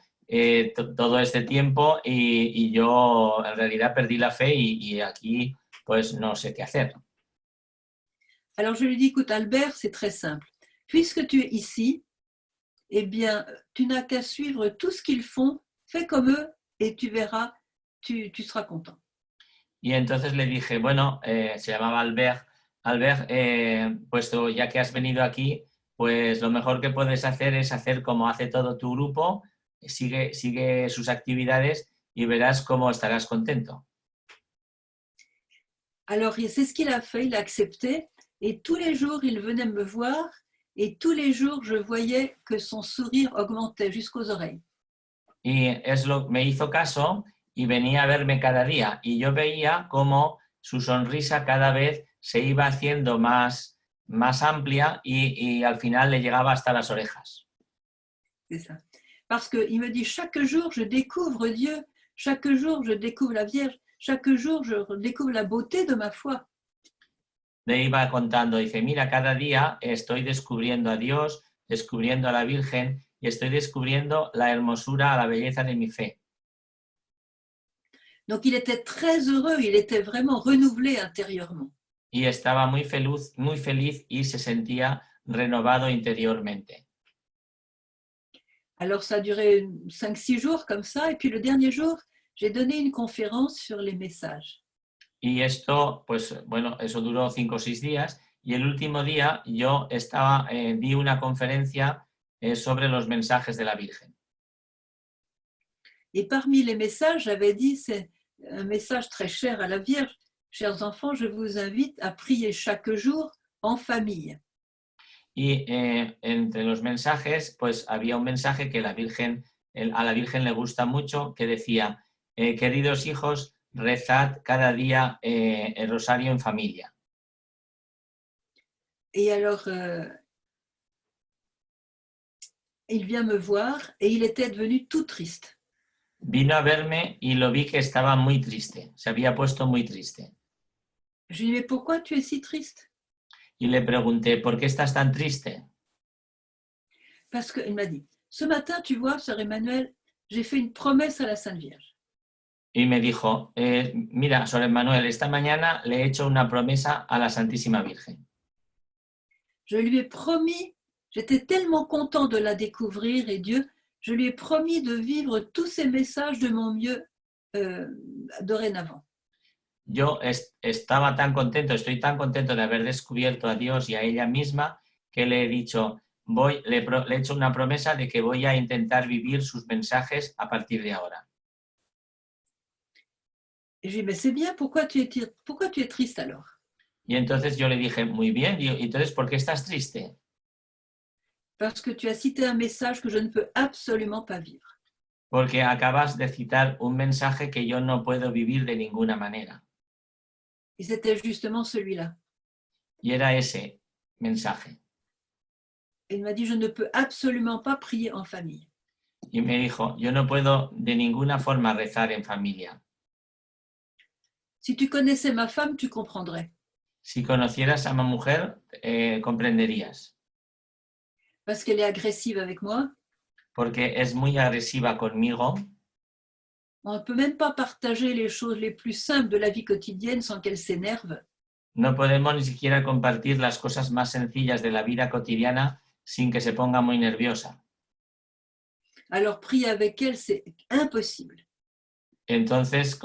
todo este tiempo y yo en realidad perdí la fe y aquí pues no sé qué hacer. Alors je lui dis, écoute Albert, c'est très simple. Puisque tu es ici, eh bien, tu n'as qu'à suivre tout ce qu'ils font, fais comme eux et tu verras, tu seras content. Y entonces le dije, bueno, se llamaba Albert, puesto ya que has venido aquí, pues lo mejor que puedes hacer es hacer como hace todo tu grupo, sigue sus actividades y verás cómo estarás contento. Alors c'est ce qu'il a fait, il a accepté et tous les jours il venait me voir et tous les jours je voyais que son sourire augmentait jusqu'aux oreilles. Y me hizo caso y venía a verme cada día y yo veía cómo su sonrisa cada vez se iba haciendo más amplia y al final le llegaba hasta las orejas. C'est ça. parce qu'il me dit chaque jour je découvre Dieu, chaque jour je découvre la Vierge, chaque jour je découvre la beauté de ma foi. Le iba contando, dice, mira, cada día estoy descubriendo a Dios, descubriendo a la Virgen y estoy descubriendo la hermosura, la belleza de mi fe. Donc il était très heureux, il était vraiment renouvelé intérieurement. Y estaba muy feliz y se sentía renovado interiormente. Alors ça a duré 5-6 jours comme ça, et puis le dernier jour, j'ai donné une conférence sur les messages. Y esto, pues bueno, eso duró 5 o 6 días. Y el último día yo di una conferencia sobre los mensajes de la Virgen. Et parmi les messages, j'avais dit, c'est un message très cher à la Vierge. Chers enfants, je vous invite à prier chaque jour en famille. Y entre los mensajes, pues había un mensaje que a la Virgen le gusta mucho, que decía, queridos hijos, rezad cada día el rosario en familia. Et alors, il vient me voir et il était devenu tout triste. Vino a verme y lo vi que estaba muy triste, se había puesto muy triste. Je lui ai dit, mais pourquoi tu es si triste? Y le pregunté, ¿por qué estás tan triste? Parce qu'il m'a dit, ce matin, tu vois, sœur Emmanuel, j'ai fait une promesse à la Sainte Vierge. Y me dijo, mira, Sor Emmanuel, esta mañana le he hecho una promesa a la Santísima Virgen. Je lui ai promis, j'étais tellement content de la découvrir et Dieu, je lui ai promis de vivre tous ces messages de mon mieux dorénavant. Yo estaba tan contento, estoy tan contento de haber descubierto a Dios y a ella misma que le he dicho, le he hecho una promesa de que voy a intentar vivir sus mensajes a partir de ahora. Et je lui ai dit, mais c'est bien, pourquoi tu es triste alors? Y entonces yo le dije, muy bien, digo, entonces, ¿por qué estás triste? Parce que tu as cité un message que je ne peux absolument pas vivre. Porque acabas de citar un mensaje que yo no puedo vivir de ninguna manera. Et c'était justement celui-là. Y era ese mensaje. Et il m'a dit, je ne peux absolument pas prier en famille. Y me dijo, yo no puedo de ninguna forma rezar en familia. Si tu connaissais ma femme, tu comprendrais. Si conocieras a mi mujer, comprenderías. Parce qu'elle est agressive avec moi. Porque es muy agresiva conmigo. On ne peut même pas partager les choses les plus simples de la vie quotidienne sans qu'elle s'énerve. No podemos ni siquiera compartir las cosas más sencillas de la vida cotidiana sin que se ponga muy nerviosa. Alors prier avec elle, c'est impossible. Entonces,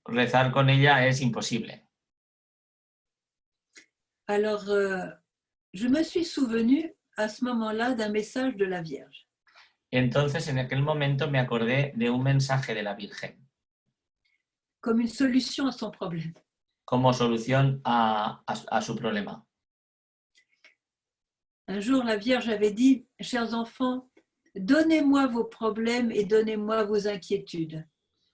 rezar con ella es imposible. Alors, je me suis souvenue à ce moment-là d'un message de la Vierge. Entonces, en aquel momento me acordé de un mensaje de la Virgen. Comme une solution à son problème. Como solución a su problema. Un jour, la Vierge avait dit, chers enfants, donnez-moi vos problèmes et donnez-moi vos inquiétudes.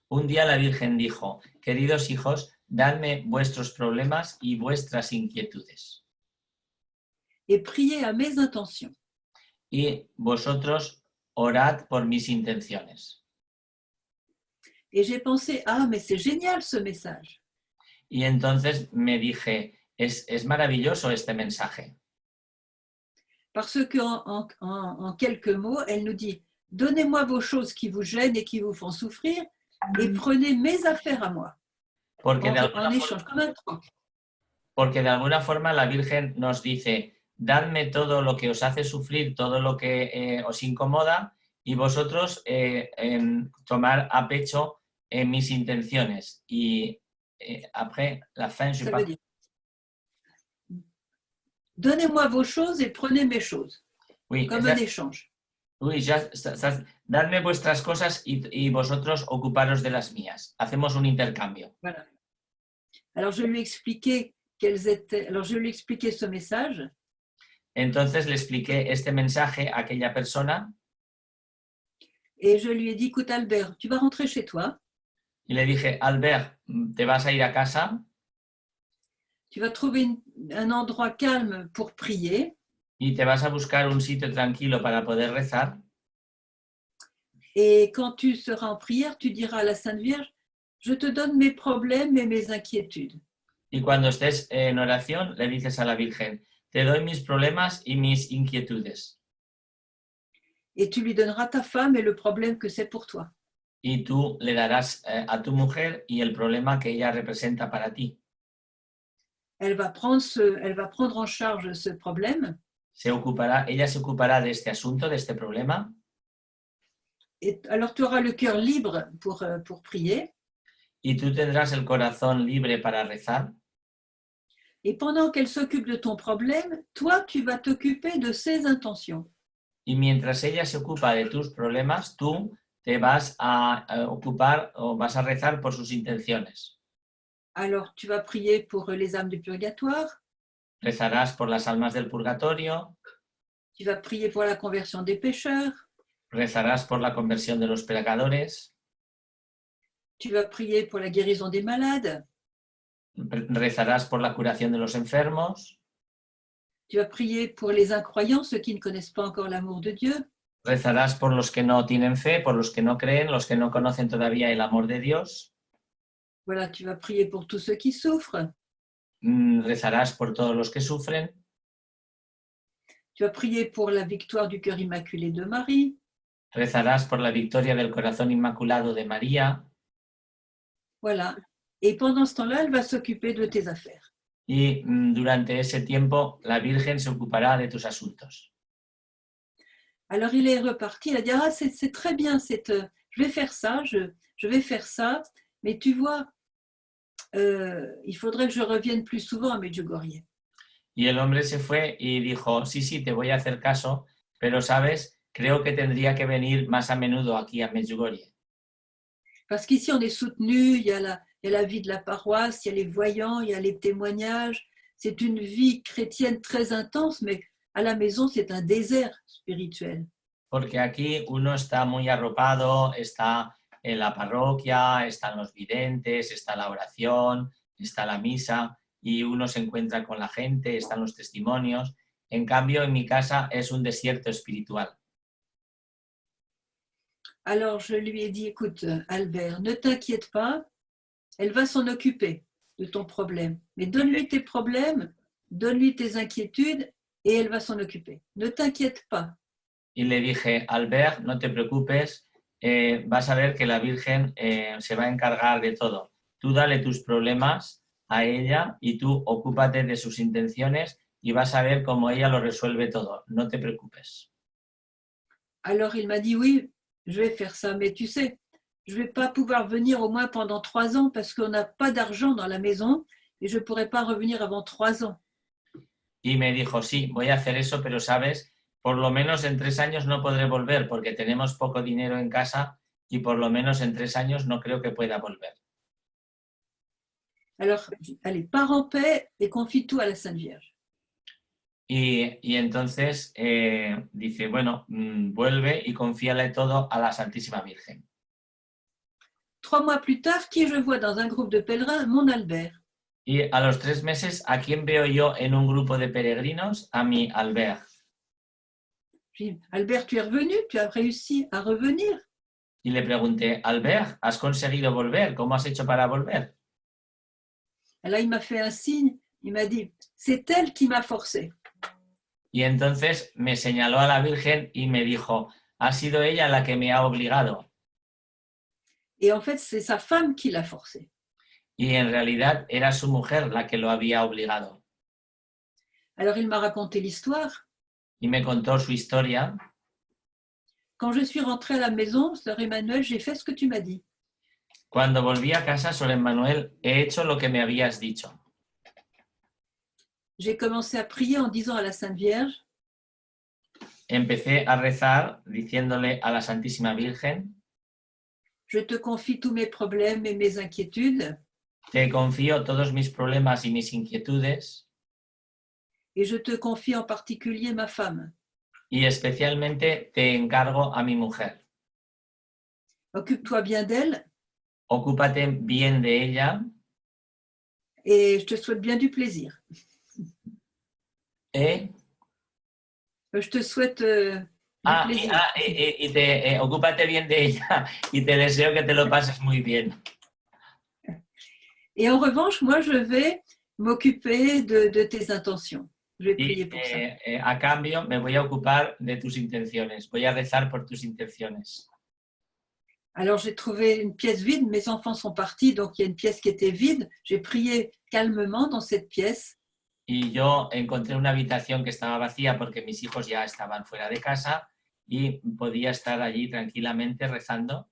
Un día la Virgen dijo, queridos hijos, dadme vuestros problemas y vuestras inquietudes. Et priez à mes intentions. Y vosotros orad por mis intenciones. Et j'ai pensé, ah, mais c'est génial ce message. Y entonces me dije, es maravilloso este mensaje. Parce qu'en quelques mots, elle nous dit, donnez-moi vos choses qui vous gênent et qui vous font souffrir et prenez mes affaires à moi. En échange, comme un troc. Porque de alguna forma la Virgen nos dice, dadme todo lo que os hace sufrir, todo lo que os incomoda y vosotros tomar a pecho mis intenciones. Y après, la fin, je sais pas. Donnez-moi vos choses et prenez mes choses. Oui, comme un échange. Oui, dadme vuestras cosas y vosotros ocuparos de las mías. Hacemos un intercambio. Voilà. Alors je lui ai expliqué quels étaient. Alors je lui ai expliqué ce message. Entonces le expliqué este mensaje a aquella persona. Et je lui ai dit, écoute Albert, tu vas rentrer chez toi. Y le dije, Albert, te vas a ir a casa. Tu vas trouver un endroit calme pour prier. Y te vas a buscar un sitio tranquilo para poder rezar. Et quand tu seras en prière, tu diras à la Sainte Vierge, je te donne mes problèmes et mes inquiétudes. Y cuando estés en oración, le dices a la Virgen, te doy mis problemas y mis inquietudes. Et tu lui donneras ta femme et le problème que c'est pour toi. Y tú le darás a tu mujer y el problema que ella representa para ti. Elle va prendre en charge ce problème. Ella se ocupará de este asunto, de este problema. Et alors tu auras le cœur libre pour prier. Y tú tendrás el corazón libre para rezar. Et pendant qu'elle s'occupe de ton problème, toi, tu vas t'occuper de ses intentions. Y mientras ella se ocupa de tus problemas, tú te vas a ocupar o vas a rezar por sus intenciones. Alors, tu vas prier pour les âmes du purgatoire. Rezarás por las almas del purgatorio. Tu vas prier pour la conversion des pécheurs. Rezarás por la conversión de los pecadores. Tu vas prier pour la guérison des malades. Rezarás por la curación de los enfermos. Tu vas prier pour les incroyants, ceux qui ne connaissent pas encore l'amour de Dieu. Rezarás por los que no tienen fe, por los que no creen, los que no conocen todavía el amor de Dios. Voilà, tu vas prier pour tous ceux qui souffrent. Rezarás por todos los que sufren. Tu vas prier pour la victoire du cœur immaculé de Marie. Rezarás por la victoria del corazón inmaculado de María. Voilà. Et pendant ce temps-là, elle va s'occuper de tes affaires. Y durante ese tiempo la Virgen se ocupará de tus asuntos. Alors il est reparti, il a dit, ah c'est très bien, je vais faire ça, je vais faire ça, mais tu vois, il faudrait que je revienne plus souvent à Medjugorje. Y el hombre se fue y dijo, sí, te voy a hacer caso, pero sabes, creo que tendría que venir más a menudo aquí a Medjugorje. Parce qu'ici on est soutenu, il y a la vie de la paroisse, il y a les voyants, il y a les témoignages, c'est une vie chrétienne très intense, mais à la maison c'est un désert spirituel. Porque aquí uno está muy arropado, está en la parroquia, están los videntes, está la oración, está la misa y uno se encuentra con la gente, están los testimonios. En cambio, en mi casa es un desierto espiritual. Alors je lui ai dit, écoute Albert, ne t'inquiète pas, elle va s'en occuper de ton problème. Mais donne-lui tes problèmes, donne-lui tes inquiétudes et elle va s'en occuper. Ne t'inquiète pas. Y le dije, Albert, no te preocupes, vas a ver que la Virgen se va a encargar de todo. Tú dale tus problemas a ella y tú ocúpate de sus intenciones y vas a ver cómo ella lo resuelve todo. No te preocupes. Alors il m'a dit, oui, je vais faire ça, mais tu sais, je ne vais pas pouvoir venir au moins pendant 3 ans parce qu'on n'a pas d'argent dans la maison et je ne pourrai pas revenir avant 3 ans. Y me dijo, sí, voy a hacer eso, pero sabes, por lo menos en 3 años no podré volver porque tenemos poco dinero en casa y por lo menos en 3 años no creo que pueda volver. Alors, allez, pars en paix et confie tout à la Sainte Vierge. Y entonces dice, bueno, vuelve y confíale todo a la Santísima Virgen. 3 mois plus tard, qui je vois dans un groupe de pèlerins? Mon Albert. Y a los 3 meses, ¿a quién veo yo en un grupo de peregrinos? A mi Albert. J'ai dit, Albert, tu es revenu? Tu as réussi à revenir? Y le pregunté, Albert, ¿has conseguido volver? ¿Cómo has hecho para volver? Et là, il m'a fait un signe, il m'a dit, c'est elle qui m'a forcé. Y entonces me señaló a la Virgen y me dijo, ha sido ella la que me ha obligado. Et en fait, c'est sa femme qui l'a forcé. Y en realidad era su mujer la que lo había obligado. Alors, il m'a raconté l'histoire. Y me contó su historia. Quand je suis rentrée à la maison, Sœur Emmanuel, j'ai fait ce que tu m'as dit. Cuando volví a casa, Sor Emmanuel, he hecho lo que me habías dicho. J'ai commencé à prier en disant à la Sainte Vierge, Empecé a rezar diciéndole a la Santísima Virgen, je te confie tous mes problèmes et mes inquiétudes, te confío todos mis problemas y mis inquietudes, et je te confie en particulier ma femme. y especialmente te encargo a mi mujer. Occupe-toi bien d'elle Ocúpate bien de ella et je te souhaite bien du plaisir. y Je te souhaite Ah, plaisir. Ocúpate bien de ella y te deseo que te lo pases muy bien. Et en revanche, moi, je vais m'occuper de tes intentions. Je vais prier Y pour ça. a cambio me voy a ocupar de tus intenciones. Voy a rezar por tus intenciones. Alors, j'ai trouvé une pièce vide. Mes enfants sont partis, donc il y a une pièce qui était vide. J'ai prié calmement dans cette pièce. Y yo encontré una habitación que estaba vacía porque mis hijos ya estaban fuera de casa y podía estar allí tranquilamente rezando.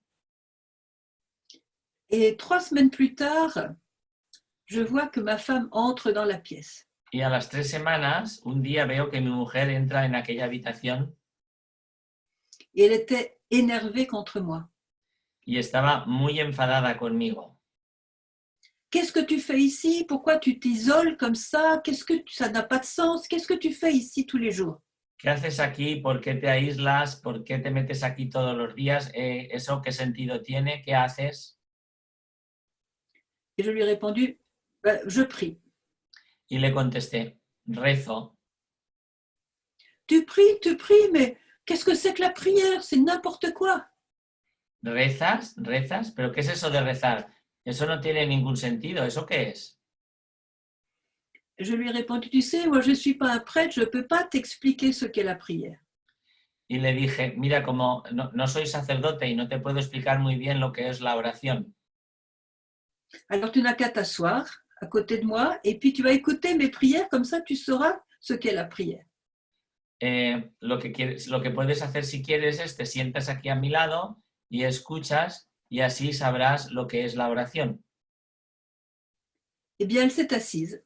Et 3 semaines plus tard, je vois que ma femme entre dans la pièce. Y a las 3 semanas, un día veo que mi mujer entra en aquella habitación Et elle était énervée contre moi. y estaba muy enfadada conmigo. Qu'est-ce que tu fais ici? Pourquoi tu t'isoles comme ça? Ça n'a pas de sens. Qu'est-ce que tu fais ici tous les jours? ¿Qué haces aquí? ¿Por qué te aíslas? ¿Por qué te metes aquí todos los días? ¿Eso qué sentido tiene? ¿Qué haces? Et je lui ai répondu, je prie. Y le contesté, rezo. Tu pries, mais qu'est-ce que c'est que la prière? C'est n'importe quoi. ¿Rezas? ¿Rezas? ¿Pero qué es eso de rezar? Eso no tiene ningún sentido. ¿Eso qué es? Je lui ai répondu, tu sais, moi je ne suis pas un prêtre, je ne peux pas t'expliquer ce qu'est la prière. Y le dije, mira, como no soy sacerdote y no te puedo explicar muy bien lo que es la oración. Alors tu n'as qu'à t'asseoir à côté de moi et puis tu vas écouter mes prières, comme ça tu sauras ce qu'est la prière. Lo que puedes hacer si quieres es te sientas aquí a mi lado y escuchas y así sabrás lo que es la oración. Eh bien, elle s'est assise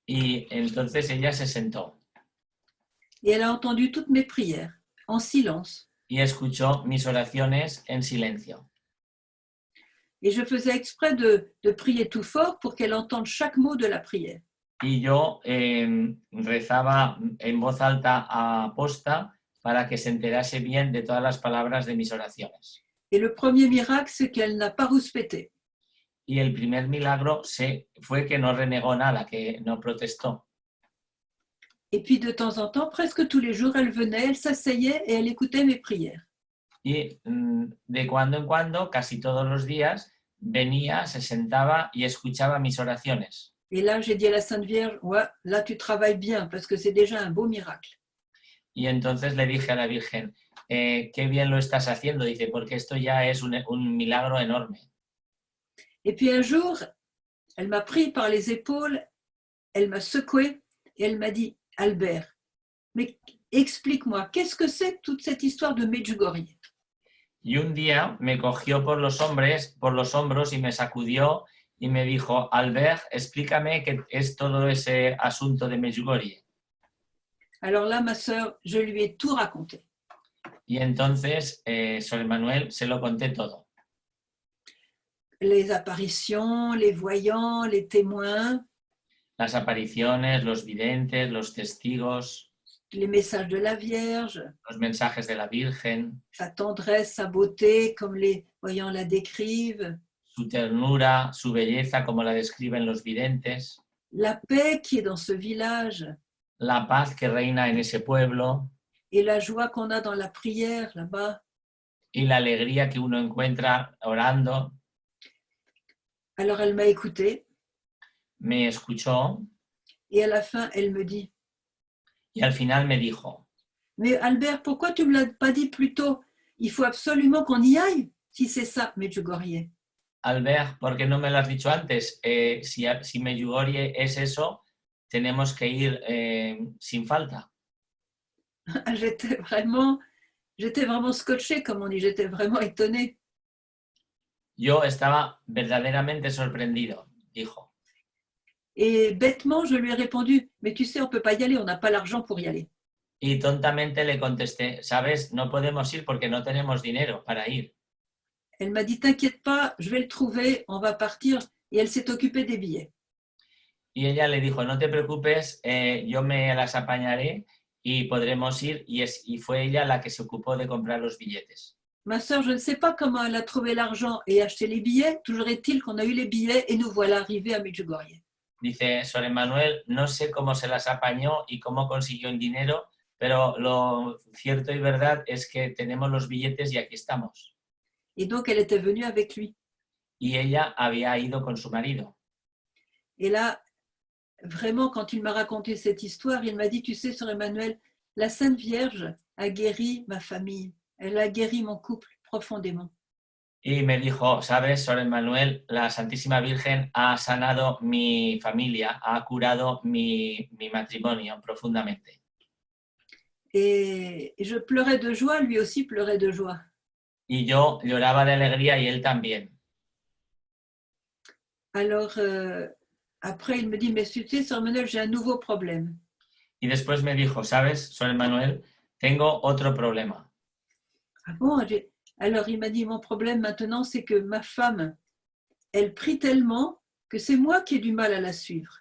Y entonces ella se sentó et elle a entendu toutes mes prières en silence. y escuchó mis oraciones en silencio. Et je faisais exprès de prier tout fort pour qu'elle entende chaque mot de la prière. Y yo rezaba en voz alta a posta para que se enterase bien de todas las palabras de mis oraciones. Et le premier miracle, c'est qu'elle n'a pas rouspété. Y el primer milagro fue que no renegó nada, que no protestó. Et puis de temps en temps, presque tous les jours, elle venait, elle s'asseyait et elle écoutait mes prières. Y de cuando en cuando, casi todos los días, venía, se sentaba y escuchaba mis oraciones. Et là, j'ai dit à la Sainte Vierge, ouais, là tu travailles bien parce que c'est déjà un beau miracle. Y entonces le dije a la Virgen, qué bien lo estás haciendo, dice, porque esto ya es un milagro enorme. Et puis un jour, elle m'a pris par les épaules, elle m'a secoué et elle m'a dit, Albert, mais explique-moi, qu'est-ce que c'est toute cette histoire de Medjugorje? Y un día me cogió por los hombros y me sacudió y me dijo, Albert, explícame qué es todo ese asunto de Medjugorje. Alors là, ma sœur, je lui ai tout raconté. Y entonces, Sor Manuel, se lo conté todo. Les apparitions, les voyants, les témoins, Las apariciones, los videntes, los testigos, les messages de la Vierge, los mensajes de la Virgen, sa tendresse, sa beauté, comme les voyants la décrivent, su ternura, su belleza, como la describen los videntes, la paix qui est dans ce village la paz que reina en ese pueblo et la joie qu'on a dans la prière là-bas. y la alegría que uno encuentra orando. Alors elle m'a écoutée Me escuchó et à la fin, elle me dit, y al final me dijo, mais Albert, pourquoi tu ne me l'as pas dit plus tôt? Il faut absolument qu'on y aille, si c'est ça, Medjugorje. Albert, ¿por qué no me lo has dicho antes? Si Medjugorje es eso, tenemos que ir sin falta. J'étais vraiment scotchée, comme on dit, j'étais vraiment étonnée. Yo estaba verdaderamente sorprendido, dijo. Et bêtement, je lui ai répondu, mais tu sais, on ne peut pas y aller, on n'a pas l'argent pour y aller. Y tontamente le contesté, ¿sabes? No podemos ir porque no tenemos dinero para ir. Elle m'a dit, t'inquiète pas, je vais le trouver, on va partir. Et elle s'est occupée des billets. Y ella le dijo, no te preocupes, yo me las apañaré y podremos ir. Y fue ella la que se ocupó de comprar los billetes. Ma sœur, je ne sais pas comment elle a trouvé l'argent et acheté les billets. Toujours est-il qu'on a eu les billets et nous voilà arrivés à Medjugorje. Dice Sor Manuel, no sé cómo se las apañó y cómo consiguió el dinero, pero lo cierto y verdad es que tenemos los billetes y aquí estamos. Et donc, elle était venue avec lui. Y ella había ido con su marido. Et là, vraiment, quand il m'a raconté cette histoire, il m'a dit, tu sais, Sœur Emmanuel, la Sainte Vierge a guéri ma famille. Elle a guéri mon couple profondément. Y me dijo, sabes, Sor Emmanuel, la Santísima Virgen ha sanado mi familia, ha curado mi matrimonio profundamente. Et je pleurais de joie, lui aussi pleurait de joie. Y yo lloraba de alegría y él también. Alors, après, il me dit, mais tu sais, Sœur Emmanuel, j'ai un nouveau problème. Y después me dijo, sabes, Sor Emmanuel, tengo otro problema. Ah bon? Alors, il m'a dit, mon problème maintenant, c'est que ma femme, elle prie tellement que c'est moi qui ai du mal à la suivre.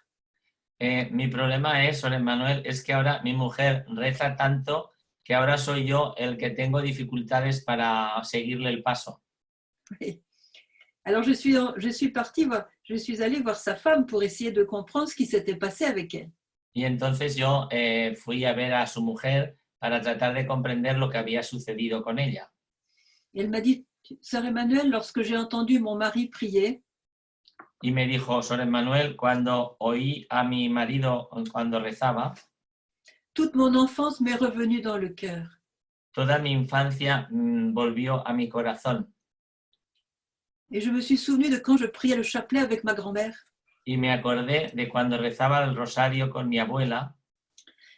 Mi problema es, Sor Emmanuel, es que ahora mi mujer reza tanto que ahora soy yo el que tengo dificultades para seguirle el paso. Oui. Alors, je suis allée voir sa femme pour essayer de comprendre ce qui s'était passé avec elle. Y entonces yo fui a ver a su mujer para tratar de comprender lo que había sucedido con ella. Et elle m'a dit, Sœur Emmanuel, lorsque j'ai entendu mon mari prier, Y me dijo, Sor Emmanuel, cuando oí a mi marido cuando rezaba, toute mon enfance m'est revenue dans le cœur. toda mi infancia volvió a mi corazón. Et je me suis souvenue de quand je priais le chapelet avec ma grand-mère. Y me acordé de cuando rezaba el rosario con mi abuela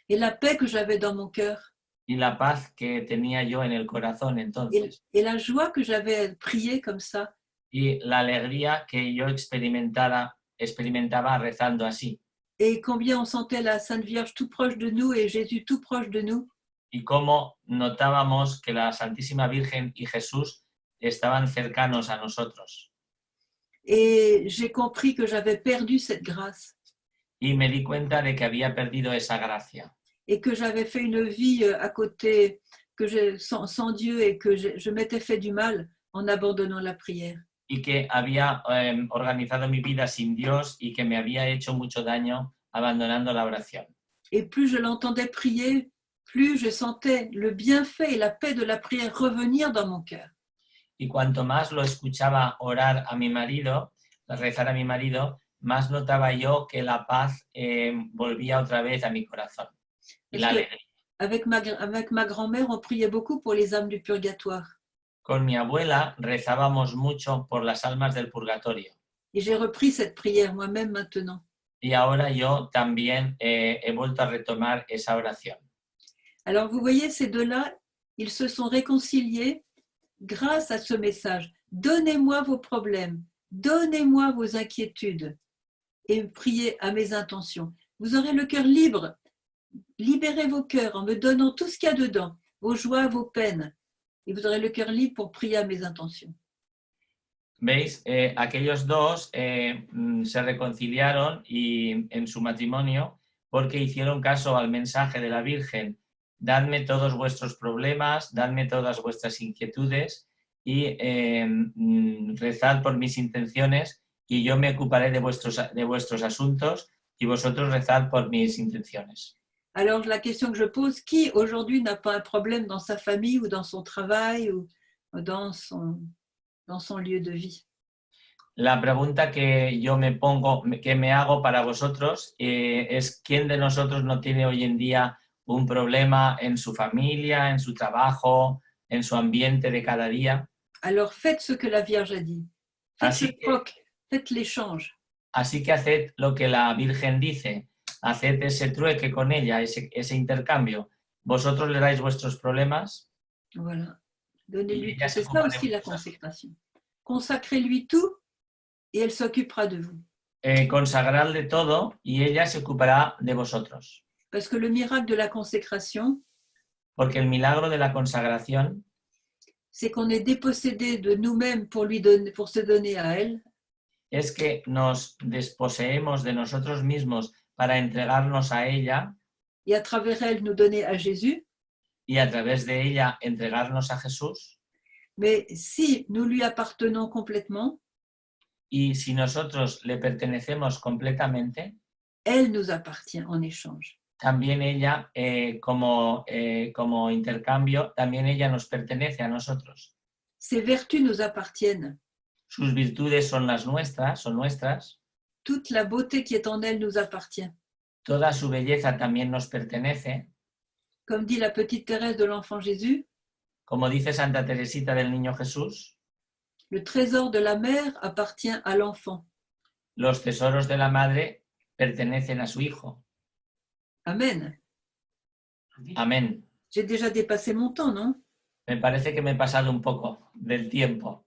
Et la paix que j'avais dans mon cœur. y la paz que tenía yo en el corazón entonces. Et la joie que j'avais à prier comme ça. Y la alegría que yo experimentaba rezando así. Et combien on sentait la Sainte Vierge tout proche de nous et Jésus tout proche de nous. Y cómo notábamos que la Santísima Virgen y Jesús estaban cercanos a nosotros. Et j'ai compris que j'avais perdu cette grâce. Y me di cuenta de que había perdido esa gracia. Et que j'avais fait une vie à côté, sans Dieu, et que je m'étais fait du mal en abandonnant la prière. Y que había organizado mi vida sin Dios y que me había hecho mucho daño abandonando la oración. Et plus je l'entendais prier, plus je sentais le bienfait et la paix de la prière revenir dans mon cœur. Y cuanto más lo escuchaba orar a mi marido, rezar a mi marido, más notaba yo que la paz volvía otra vez a mi corazón. Y la alegría. Avec ma grand-mère, on priait beaucoup pour les âmes du purgatoire. Con mi abuela rezábamos mucho por las almas del purgatorio. Et j'ai repris cette prière moi-même maintenant. Y ahora yo también he vuelto a retomar esa oración. Alors vous voyez, ces deux-là, ils se sont réconciliés grâce à ce message. Donnez-moi vos problèmes, donnez-moi vos inquiétudes et priez à mes intentions. Vous aurez le cœur libre. Libérez vos cœurs en me donnant tout ce qu'il y a dedans, vos joies, vos peines. Et vous aurez le cœur libre pour prier à mes intentions. ¿Veis? Aquellos dos se reconciliaron en su matrimonio porque hicieron caso al mensaje de la Virgen. Dadme todos vuestros problemas, dadme todas vuestras inquietudes y rezad por mis intenciones y yo me ocuparé de vuestros asuntos y vosotros rezad por mis intenciones. Alors la question que je pose, qui aujourd'hui n'a pas un problème dans sa famille ou dans son travail ou dans son lieu de vie? La pregunta que yo me hago para vosotros es ¿quién de nosotros no tiene hoy en día un problema en su familia, en su trabajo, en su ambiente de cada día? Alors faites ce que la Vierge a dit. Faites l'échange. Así que haced lo que la Virgen dice. Haced ese trueque con ella, ese intercambio. Vosotros le dais vuestros problemas. Voilà. Donnez-lui tout. C'est ça aussi la consécration. Consacrez-lui tout et elle s'occupera de vous. Consagradle todo y ella se ocupará de vosotros. Parce que le miracle de la consécration, porque el milagro de la consagración, c'est qu'on est dépossédé de nous-mêmes pour se donner à elle. Es que nos desposeemos de nosotros mismos para entregarnos a ella. Y à travers elle nous donner à Jésus. Y a través de ella entregarnos a Jesús. Mais si nous lui appartenons complètement, y si nosotros le pertenecemos completamente, elle nous appartient en échange. también ella, como intercambio, también ella nos pertenece a nosotros. Ses vertus nous appartiennent. Sus virtudes son son nuestras. Toute la beauté qui est en elle nous appartient. Toda su belleza también nos pertenece. Comme dit la petite Thérèse de l'Enfant Jésus, Como dice Santa Teresita del Niño Jesús, le trésor de la mère appartient à l'enfant. los tesoros de la madre pertenecen a su hijo. Amen. Amén. J'ai déjà dépassé mon temps, non? Me parece que me he pasado un poco del tiempo.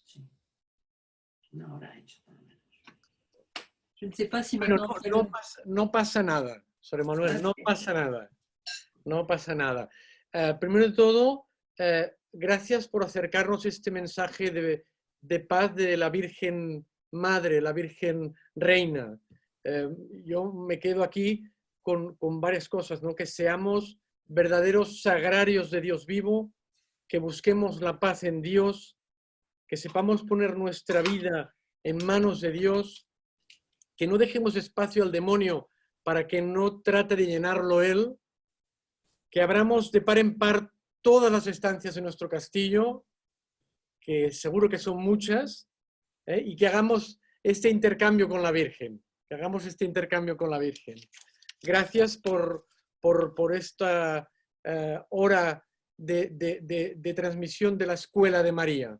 Sí. Una hora hecho, por lo menos. Je ne sais pas si Bueno, maintenant... no pasa nada, Sor Emanuel, no pasa nada. No pasa nada. Primero de todo, gracias por acercarnos este mensaje de paz de la Virgen Madre, la Virgen Reina. Yo me quedo aquí con varias cosas, ¿no? Que seamos verdaderos sagrarios de Dios vivo, que busquemos la paz en Dios, que sepamos poner nuestra vida en manos de Dios, que no dejemos espacio al demonio para que no trate de llenarlo él, que abramos de par en par todas las estancias en nuestro castillo, que seguro que son muchas, y que hagamos este intercambio con la Virgen, Gracias por esta hora de transmisión de la Escuela de María.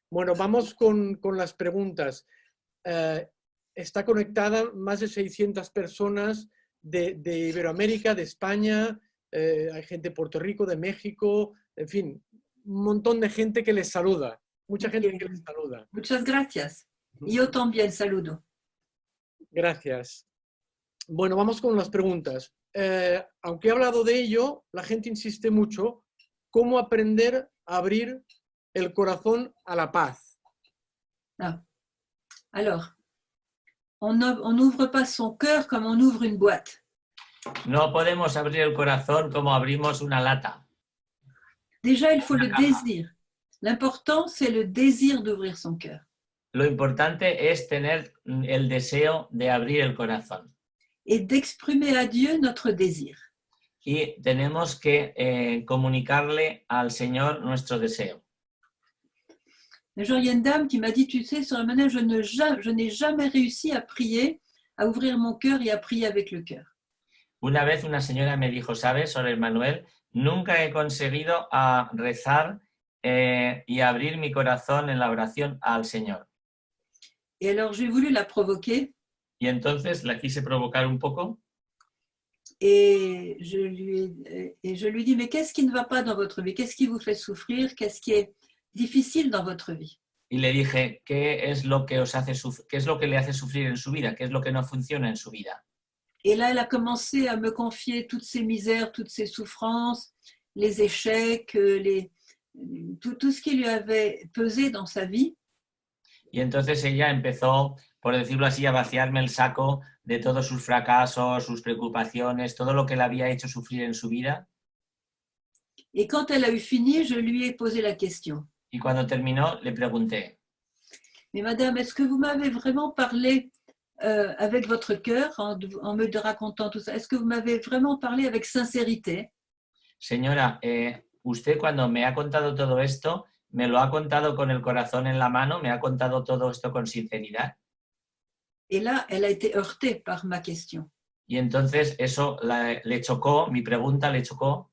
Bueno, vamos con las preguntas. Está conectada más de 600 personas de Iberoamérica, de España, hay gente de Puerto Rico, de México, en fin, un montón de gente que les saluda, mucha gente que les saluda. Muchas gracias. Yo también saludo. Gracias. Bueno, vamos con las preguntas. Aunque he hablado de ello, la gente insiste mucho, ¿cómo aprender a abrir el corazón a la paz? Ah. Alors, on n'ouvre pas son cœur comme on ouvre une boîte. No podemos abrir el corazón como abrimos una lata. Déjà, il faut le désir. L'important, c'est le désir d'ouvrir son cœur. Lo importante es tener el deseo de abrir el corazón. Et d'exprimer à Dieu notre désir. Y tenemos que comunicarle al Señor nuestro deseo. Un jour, il y a une dame qui m'a dit, tu sais, Sœur Emmanuel, je n'ai jamais réussi à prier, à ouvrir mon cœur et à prier avec le cœur. Una vez una señora me dijo, ¿sabes, Sor Emanuel? Nunca he conseguido rezar y abrir mi corazón en la oración al Señor. Et alors, j'ai voulu la provoquer. Y entonces la quise provocar un poco. Et je lui dis, mais qu'est-ce qui ne va pas dans votre vie? Qu'est-ce qui vous fait souffrir? Qu'est-ce qui est difficile dans votre vie? Y le dije, ¿qué es lo que le hace sufrir en su vida? ¿Qué es lo que no funciona en su vida? Et là, elle a commencé à me confier toutes ses misères, toutes ses souffrances, les échecs, tout ce qui lui avait pesé dans sa vie. Y entonces ella empezó, por decirlo así, a vaciarme el saco de todos sus fracasos, sus preocupaciones, todo lo que le había hecho sufrir en su vida. Et quand elle a eu fini, je lui ai posé la question. Y cuando terminó, le pregunté, mais madame, est-ce que vous m'avez vraiment parlé avec votre cœur, en me racontant tout ça? Est-ce que vous m'avez vraiment parlé avec sincérité? Señora, usted cuando me ha contado todo esto, ¿me lo ha contado con el corazón en la mano? ¿Me ha contado todo esto con sinceridad? Et là, elle a été heurtée par ma question. Y entonces eso le chocó, mi pregunta le chocó.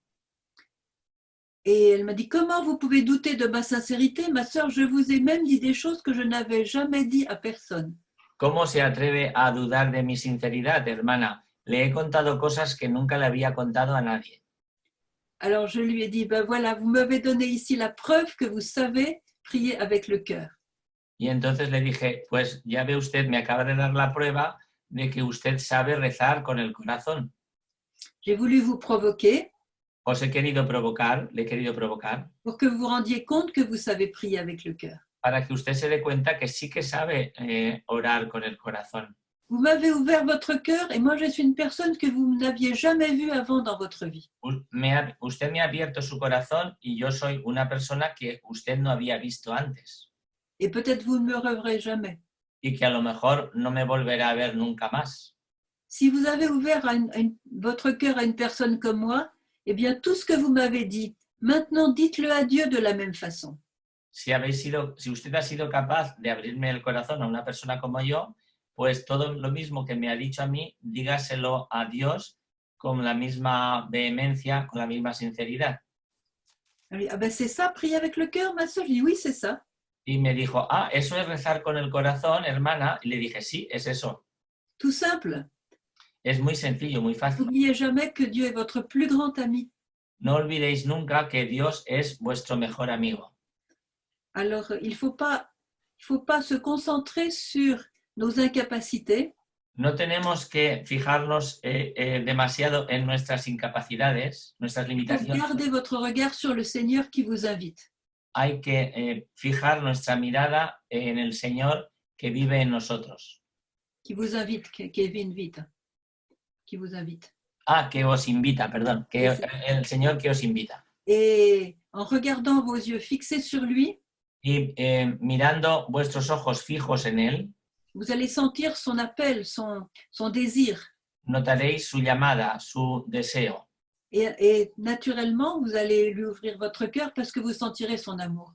Et elle m'a dit, comment vous pouvez douter de ma sincérité? Ma sœur, je vous ai même dit des choses que je n'avais jamais dit à personne. ¿Cómo se atreve a dudar de mi sinceridad, hermana? Le he contado cosas que nunca le había contado a nadie. Alors je lui ai dit, ben voilà, vous m'avez donné ici la preuve que vous savez prier avec le cœur. Y entonces le dije, pues ya ve usted, me acaba de dar la prueba de que usted sabe rezar con el corazón. J'ai voulu vous provoquer. Os he querido provocar, le he querido provocar. Pour que vous vous rendiez compte que vous savez prier avec le cœur. Para que usted se dé cuenta que sí que sabe orar con el corazón. Vous m'avez ouvert votre cœur et moi je suis une personne que vous n'aviez jamais vue avant dans votre vie. Usted me ha abierto su corazón y yo soy una persona que usted no había visto antes. Et peut-être vous ne me reverrez jamais. Y que a lo mejor no me volverá a ver nunca más. si vous avez ouvert votre cœur à une personne comme moi, eh bien, tout ce que vous m'avez dit, maintenant, dites-le à Dieu de la même façon. Si usted ha sido capaz de abrirme el corazón a una persona como yo, pues todo lo mismo que me ha dicho a mí, dígaselo a Dios con la misma vehemencia, con la misma sinceridad. Elle dit, ah ben c'est ça, prier avec le cœur, ma soeur? Je dis, oui, c'est ça. Y me dijo, ¿eso es rezar con el corazón, hermana? Y le dije, sí, es eso. Tout simple. Es muy sencillo, muy fácil. N'oubliez jamais que Dieu est votre plus grand ami. No olvidéis nunca que Dios es vuestro mejor amigo. Alors, il faut pas se concentrer sur nos incapacités. No tenemos que fijarnos demasiado en nuestras incapacidades, nuestras limitaciones. Gardez votre regard sur le Seigneur qui vous invite. Hay que fijar nuestra mirada en el Señor que vive en nosotros. Qui vous invite, Kevin, vite. Qui vous invite. Que os invita, perdón. El Señor que os invita. Et en regardant vos yeux fixés sur lui, y mirando vuestros ojos fijos en Él, vous allez sentir son appel, son désir. Notaréis su llamada, su deseo. Et naturellement, vous allez lui ouvrir votre cœur parce que vous sentirez son amour.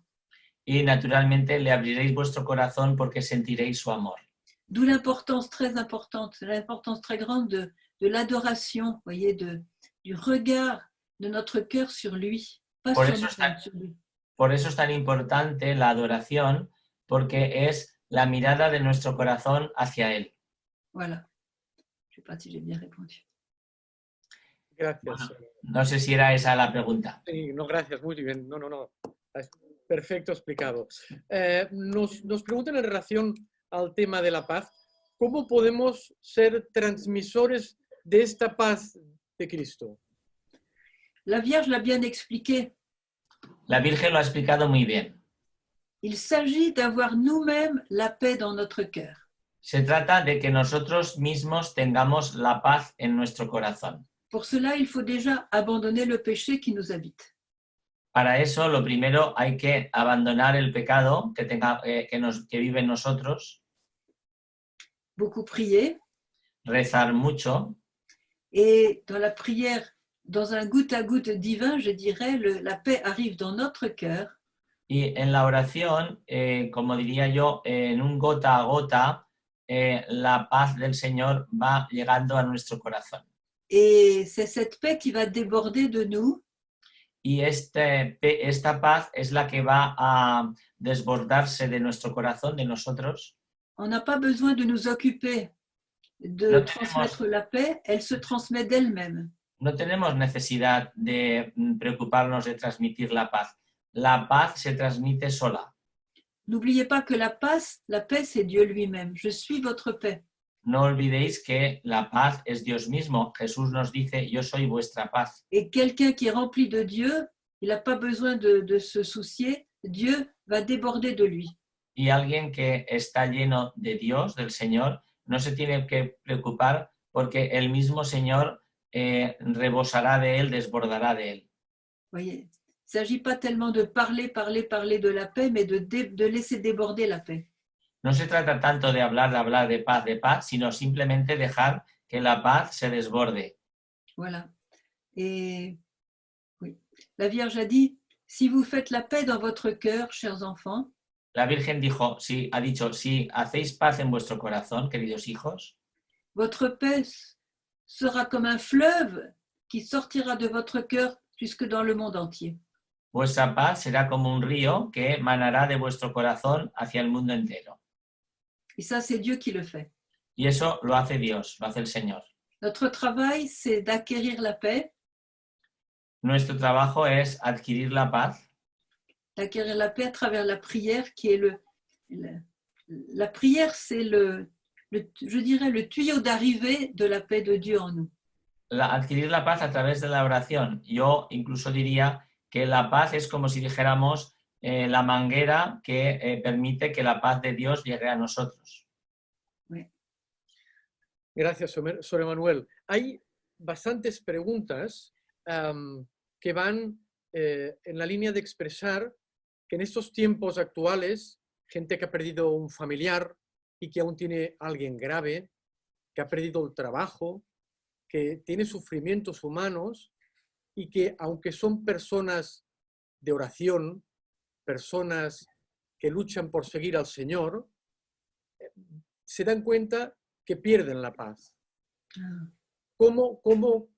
Y naturalmente le abriréis vuestro corazón porque sentiréis su amor. D'où l'importance très importante, l'importance très grande de l'adoration, voyez, du regard de notre cœur sur lui, pas Por sur eso, sur lui. Por eso es tan importante la adoración, porque es la mirada de nuestro corazón hacia Él. Voilà. Je ne sais pas si j'ai bien répondu. Gracias. Bueno, no sé si era esa la pregunta. Sí, no, gracias, muy bien. No. Perfecto explicado. Nos preguntan en relación al tema de la paz, ¿cómo podemos ser transmisores de esta paz de Cristo? La Vierge l'a bien expliqué. La Virgen lo ha explicado muy bien. Il s'agit d'avoir nous-mêmes la paix dans notre cœur. Se trata de que nosotros mismos tengamos la paz en nuestro corazón. Pour cela, il faut déjà abandonner le péché qui nous habite. Para eso, lo primero, hay que abandonar el pecado que vive en nosotros. Beaucoup prier. Rezar mucho. Et dans la prière, dans un goutte à goutte divin, je dirais, la paix arrive dans notre cœur. Y en la oración, como diría yo, en un gota a gota, la paz del Señor va llegando a nuestro corazón. Et c'est cette paix qui va déborder de nous. Y esta paz es la que va a desbordarse de nuestro corazón, de nosotros. On n'a pas besoin de nous occuper de transmettre la paix, elle se transmet d'elle-même. No tenemos necesidad de preocuparnos de transmitir la paz. La paz se transmite sola. N'oubliez pas que la paix, c'est Dieu lui-même. Je suis votre paix. No olvidéis que la paz es Dios mismo. Jesús nos dice, yo soy vuestra paz. Et quelqu'un qui est rempli de Dieu, il n'a pas besoin de se soucier. Dieu va déborder de lui. Y alguien que está lleno de Dios, del Señor, no se tiene que preocupar porque el mismo Señor rebosará de él, desbordará de él. Voyez, il ne s'agit pas tellement de parler de la paix, mais de laisser déborder la paix. No se trata tanto de hablar de paz, sino simplemente dejar que la paz se desborde. Voilà. Et oui, la Vierge a dit, si vous faites la paix dans votre cœur, chers enfants, La Virgen ha dicho, si hacéis paz en vuestro corazón, queridos hijos, votre paix sera comme un fleuve qui sortira de votre cœur jusque dans le monde entier. Vuestra paz será como un río que manará de vuestro corazón hacia el mundo entero. Et ça, c'est Dieu qui le fait. Y eso lo hace Dios, lo hace el Señor. Notre travail, c'est d'acquérir la paix. Nuestro trabajo es adquirir la paz. D'acquérir la paix à travers la prière, qui est la prière, c'est je dirais, le tuyau d'arrivée de la paix de Dieu en nous. Adquirir la paz a través de la oración. Yo incluso diría que la paz es como si dijéramos la manguera que permite que la paz de Dios llegue a nosotros. Sí. Gracias, Sor Emanuel. Hay bastantes preguntas que van en la línea de expresar que en estos tiempos actuales, gente que ha perdido un familiar y que aún tiene a alguien grave, que ha perdido el trabajo, que tiene sufrimientos humanos y que, aunque son personas de oración, personas que luchan por seguir al Señor, se dan cuenta que pierden la paz. ¿Cómo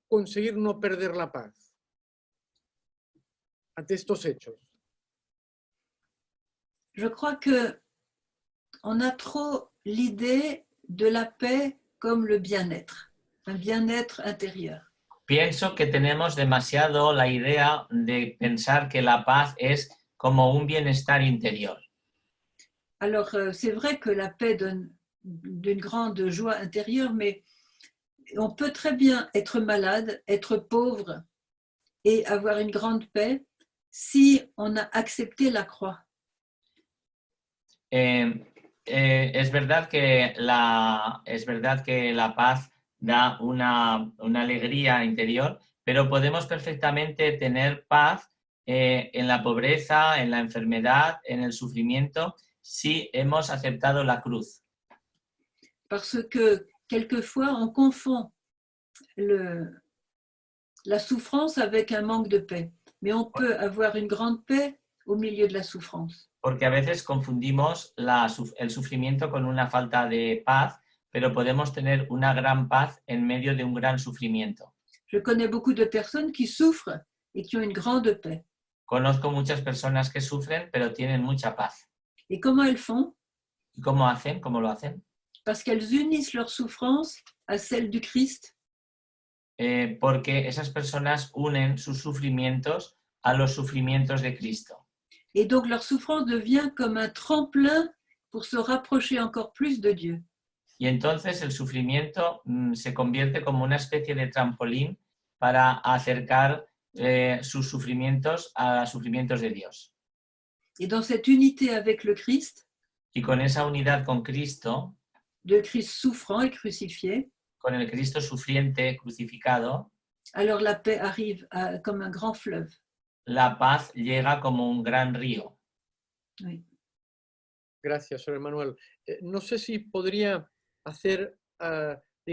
conseguir no perder la paz ante estos hechos? Je crois que on a trop l'idée de la paix comme le bien-être, un bien-être intérieur. Pienso que tenemos demasiado la idea de pensar que la paz es como un bienestar interior. Alors, c'est vrai que la paix donne d'une grande joie intérieure, mais on peut très bien être malade, être pauvre et avoir une grande paix si on a accepté la croix. Es verdad que la paz da una alegría interior, pero podemos perfectamente tener paz en la pobreza, en la enfermedad, en el sufrimiento, si hemos aceptado la cruz. Parce que quelquefois, on confond la souffrance avec un manque de paix. Mais on peut avoir une grande paix au milieu de la souffrance. Porque a veces confundimos el sufrimiento con una falta de paz, pero podemos tener una gran paz en medio de un gran sufrimiento. Je connais beaucoup de personnes qui souffrent et qui ont une grande paix. Conozco muchas personas que sufren, pero tienen mucha paz. Et comment elles font? ¿Y cómo hacen? ¿Cómo lo hacen? Parce qu'elles unissent leur souffrance à celle du Christ. Porque esas personas unen sus sufrimientos a los sufrimientos de Cristo. Et donc leur souffrance devient comme un tremplin pour se rapprocher encore plus de Dieu. Y entonces el sufrimiento se convierte como una especie de trampolín para acercar sus sufrimientos a sufrimientos de Dios. Et dans cette unité avec le Christ, Y con esa unidad con Cristo, de Christ souffrant et crucifié, con el Cristo sufriente crucificado, alors la paix arrive comme un grand fleuve. la paz llega como un gran río. Oui. Gracias, señor Manuel. No sé si podría hacer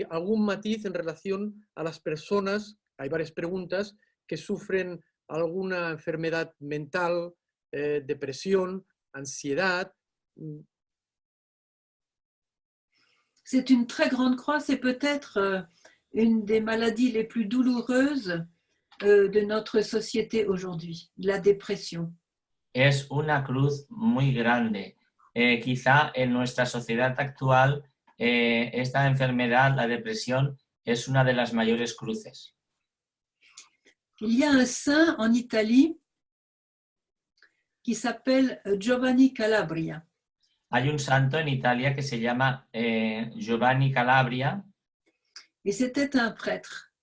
algún matiz en relación a las personas, hay varias preguntas, que sufren alguna enfermedad mental, depresión, ansiedad. C'est une très grande croix, c'est peut-être une des maladies les plus douloureuses de notre société aujourd'hui, la dépression. Es una cruz muy grande. Quizá en nuestra sociedad actual esta enfermedad, la depresión, es una de las mayores cruces. Il y a un saint en Italie qui s'appelle Giovanni Calabria. Hay un santo en Italia que se llama Giovanni Calabria. Et c'était un prêtre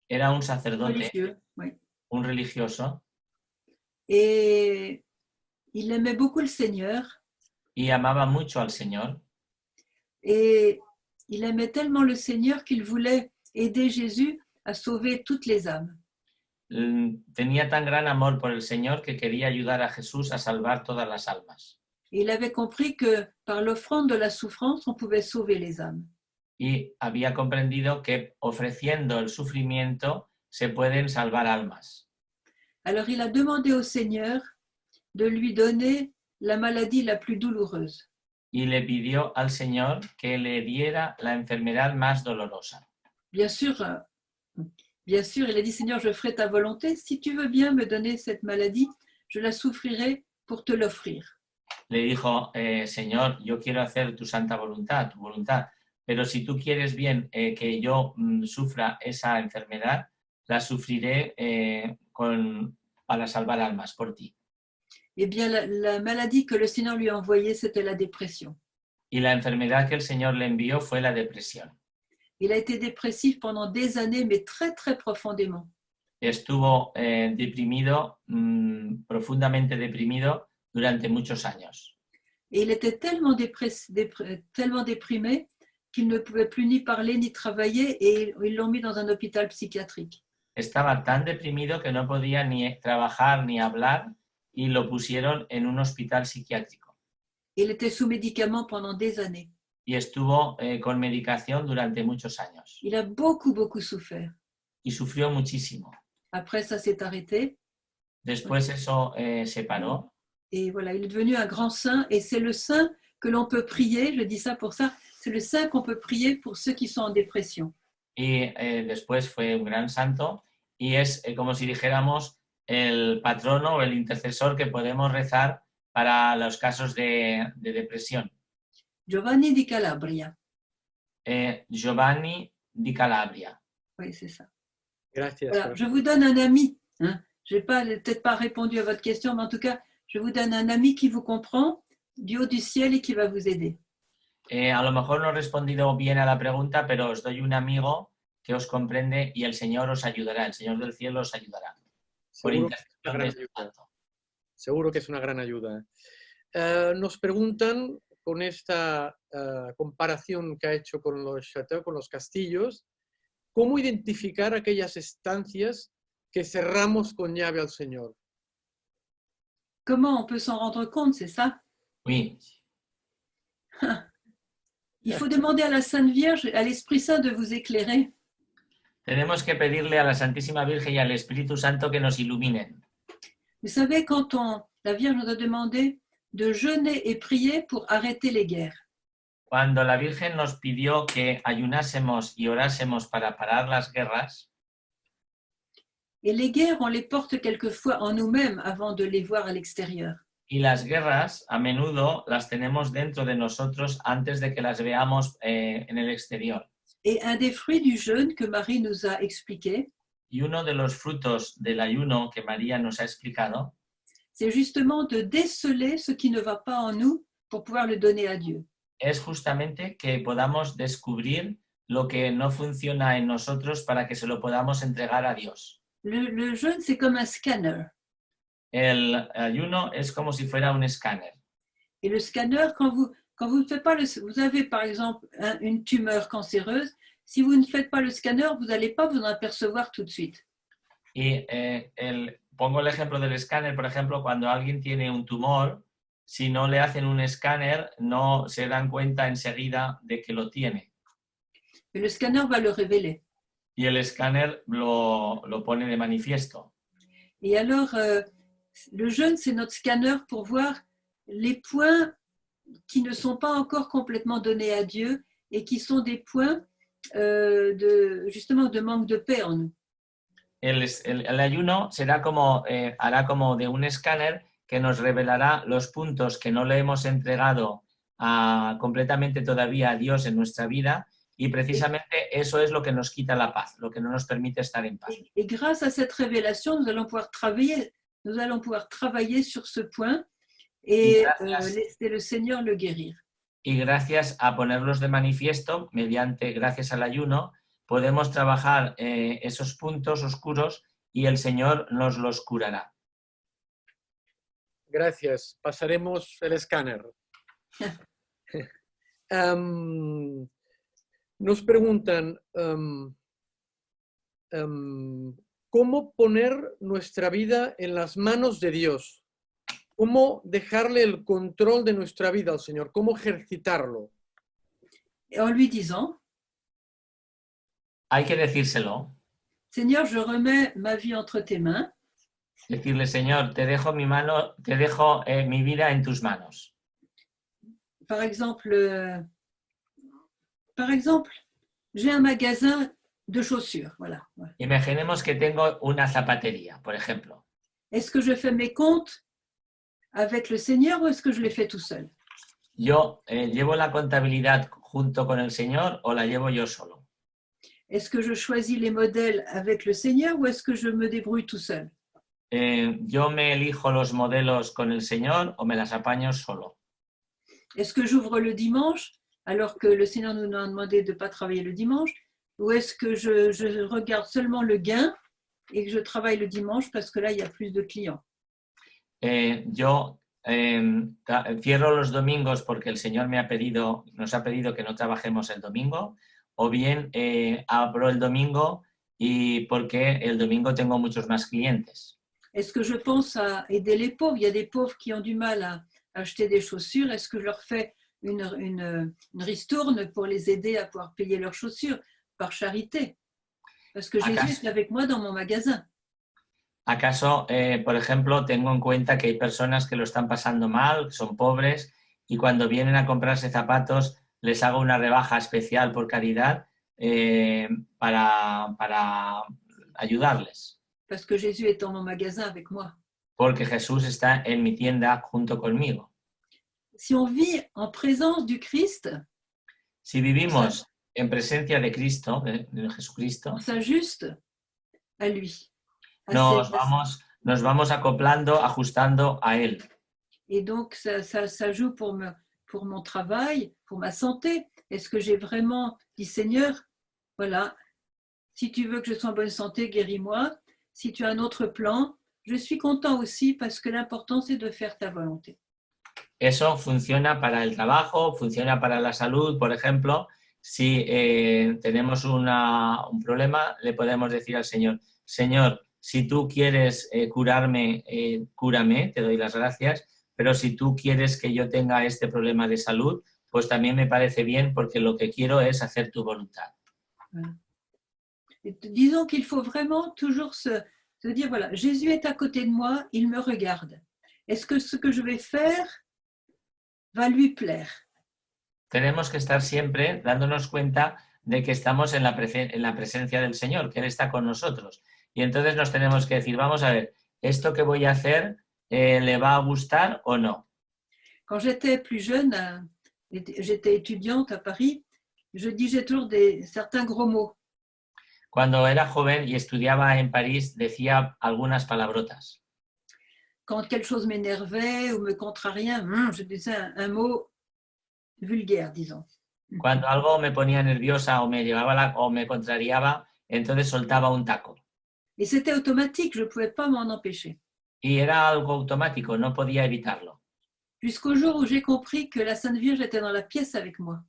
Era un sacerdote, religieux. Oui. un religioso, Et il aimait beaucoup le Seigneur. y amaba mucho al Señor. Et il aimait tellement le Seigneur qu'il voulait aider Jésus à sauver toutes les âmes. Tenía tan gran amor por el Señor que quería ayudar a Jesús a salvar todas las almas. Et il avait compris que par l'offrande de la souffrance, on pouvait sauver les âmes. Y había comprendido que ofreciendo el sufrimiento se pueden salvar almas. Alors il a demandé au Seigneur de lui donner la maladie la plus douloureuse. Y le pidió al Señor que le diera la enfermedad más dolorosa. Bien sûr, il a dit, Seigneur, je ferai ta volonté. Si tu veux bien me donner cette maladie, je la souffrirai pour te l'offrir. Le dijo, Señor, yo quiero hacer tu santa voluntad, tu voluntad, pero si tú quieres bien que yo sufra esa enfermedad, la sufriré para salvar almas por ti. Eh bien, la maladie que le Seigneur lui a envoyée, c'était la dépression. Y la enfermedad que el Señor le envió fue la depresión. Il a été dépressif pendant des années, mais très, très profondément. Estuvo deprimido, profundamente deprimido durante muchos años. Et il était tellement déprimé qu'il ne pouvait plus ni parler ni travailler et ils l'ont mis dans un hôpital psychiatrique. Estaba tan deprimido que no podía ni trabajar ni hablar y lo pusieron en un hospital psiquiátrico. Il était sous médicaments pendant des années. y estuvo con medicación durante muchos años Il a beaucoup souffert. y sufrió muchísimo. Après, ça s'est arrêté. Después eso se paró Et voilà, il est devenu un grand saint. Et c'est le saint que l'on peut prier, je dis ça pour ça, c'est le saint qu'on peut prier pour ceux qui sont en dépression. y después fue un gran santo y es como si dijéramos el patrono o el intercesor que podemos rezar para los casos de depresión. Giovanni di Calabria. Giovanni di Calabria. Oui, c'est ça. Gracias. Voilà, je vous donne un ami. Hein. Je n'ai peut-être pas répondu à votre question, mais en tout cas, je vous donne un ami qui vous comprend du haut du ciel et qui va vous aider. A lo mejor no he respondido bien a la pregunta, pero os doy un amigo que os comprende y el Señor os ayudará, el Señor del cielo os ayudará. Por Seguro que es una intercesión gran de este ayuda. santo. Seguro que es una gran ayuda. Nos preguntan, con esta comparación que ha hecho con los châteaux, con los castillos, ¿cómo identificar aquellas estancias que cerramos con llave al Señor? Comment on peut s'en rendre compte, c'est ça? Oui. Il faut demander à la Sainte Vierge, à l'Esprit Saint de vous éclairer. Tenemos que pedirle a la Santísima Virgen y al Espíritu Santo que nos iluminen. Vous savez, quand la Vierge nous a demandé de jeûner et prier pour arrêter les guerres. Cuando la Virgen nos pidió que ayunásemos y orásemos para parar las guerras, Et les guerres, on les porte quelquefois en nous-mêmes avant de les voir à l'extérieur. y las guerras a menudo las tenemos dentro de nosotros antes de que las veamos en el exterior. Et un des fruits du jeûne que Marie nous a expliqué, Y uno de los frutos del ayuno que María nos ha explicado c'est justement de déceler ce qui ne va pas en nous pour pouvoir le donner à Dieu. es justamente que podamos descubrir lo que no funciona en nosotros para que se lo podamos entregar a Dios. Le jeûne, c'est comme un scanner. El ayuno es como si fuera un escáner. Et le scanner, quand vous ne faites pas vous avez par exemple une tumeur cancéreuse, si vous ne faites pas le scanner, vous n'allez pas vous en apercevoir tout de suite. Y pongo el ejemplo del escáner, por ejemplo, cuando alguien tiene un tumor, si no le hacen un escáner, no se dan cuenta enseguida de que lo tiene. Mais le scanner va le révéler. Y el escáner lo pone de manifiesto. Et alors, le jeûne, c'est notre scanner pour voir les points qui ne sont pas encore complètement donnés à Dieu et qui sont des points justement de manque de paix en nous. El ayuno será hará como de un escáner que nos revelará los puntos que no le hemos entregado completamente todavía a Dios en nuestra vida, y precisamente eso es lo que nos quita la paz, lo que no nos permite estar en paz. Et grâce à cette révélation, nous allons pouvoir travailler sur ce point et laisser le Seigneur le guérir. Y gracias a ponerlos de manifiesto, gracias al ayuno, podemos trabajar esos puntos oscuros y el Señor nos los curará. Gracias. Pasaremos el escáner. Nos preguntan, ¿cómo poner nuestra vida en las manos de Dios? ¿Cómo dejarle el control de nuestra vida al Señor? ¿Cómo ejercitarlo? En lui disant, Hay que decírselo. Seigneur, je remets ma vie entre tes mains. Decirle, Señor, te dejo mi vida en tus manos. Par exemple, j'ai un magasin de chaussures. Voilà. Imaginemos que tengo una zapatería, por ejemplo. Est-ce que je fais mes comptes avec le Seigneur ou est-ce que je les fais tout seul? Yo llevo la contabilidad junto con el Señor o la llevo yo solo. Est-ce que je choisis les modèles avec le Seigneur ou est-ce que je me débrouille tout seul? Yo me elijo los modelos con el Señor o me las apaño solo. Est-ce que j'ouvre le dimanche alors que le Seigneur nous a demandé de ne pas travailler le dimanche? Ou est-ce que je regarde seulement le gain et que je travaille le dimanche parce que là, il y a plus de clients? Yo cierro los domingos porque el Señor nos ha pedido que no trabajemos el domingo, o bien abro el domingo y porque el domingo tengo muchos más clientes. Est-ce que je pense à aider les pauvres? Il y a des pauvres qui ont du mal à acheter des chaussures. Est-ce que je leur fais une ristourne pour les aider à pouvoir payer leurs chaussures par charité. Parce que Jésus est avec moi dans mon magasin. ¿Acaso, por ejemplo, tengo en cuenta que hay personas que lo están pasando mal, que son pobres, y cuando vienen a comprarse zapatos les hago una rebaja especial por caridad para ayudarles? Parce que Jésus est dans mon magasin avec moi. Porque Jesús está en mi tienda junto conmigo. Si on vit en présence du Christ, Si vivimos en presencia de Cristo, de Jesucristo, on s'ajuste à lui. nos vamos acoplando, ajustando a Él. Et donc, ça joue pour mon travail, pour ma santé. Est-ce que j'ai vraiment dit, Seigneur, voilà, si tu veux que je sois en bonne santé, guéris-moi. Si tu as un autre plan, je suis content aussi parce que l'important, c'est de faire ta volonté. Eso funciona para el trabajo, funciona para la salud. Por ejemplo, si tenemos un problema, le podemos decir al Señor, Señor, si tú quieres curarme, cúrame, te doy las gracias, pero si tú quieres que yo tenga este problema de salud, pues también me parece bien porque lo que quiero es hacer tu voluntad. Voilà. Disons qu'il faut vraiment toujours se dire, voilà, Jésus est à côté de moi, il me regarde. Est-ce que ce que je vais faire va lui plaire? Tenemos que estar siempre dándonos cuenta de que estamos en la presencia del Señor, que Él está con nosotros. Y entonces nos tenemos que decir, vamos a ver, ¿esto que voy a hacer le va a gustar o no? Quand j'étais plus jeune, j'étais étudiante à Paris, je disais toujours certains gros mots. Cuando era joven y estudiaba en París, decía algunas palabrotas. Quand quelque chose m'énervait ou me contrariait, je disais un mot vulgaire, disons. Cuando algo me ponía nerviosa o me contrariaba, entonces soltaba un taco. Et c'était automatique, je ne pouvais pas m'en empêcher. Y era algo automático, no podía evitarlo. Jusqu'au jour où j'ai compris que la Sainte Vierge était dans la pièce avec moi.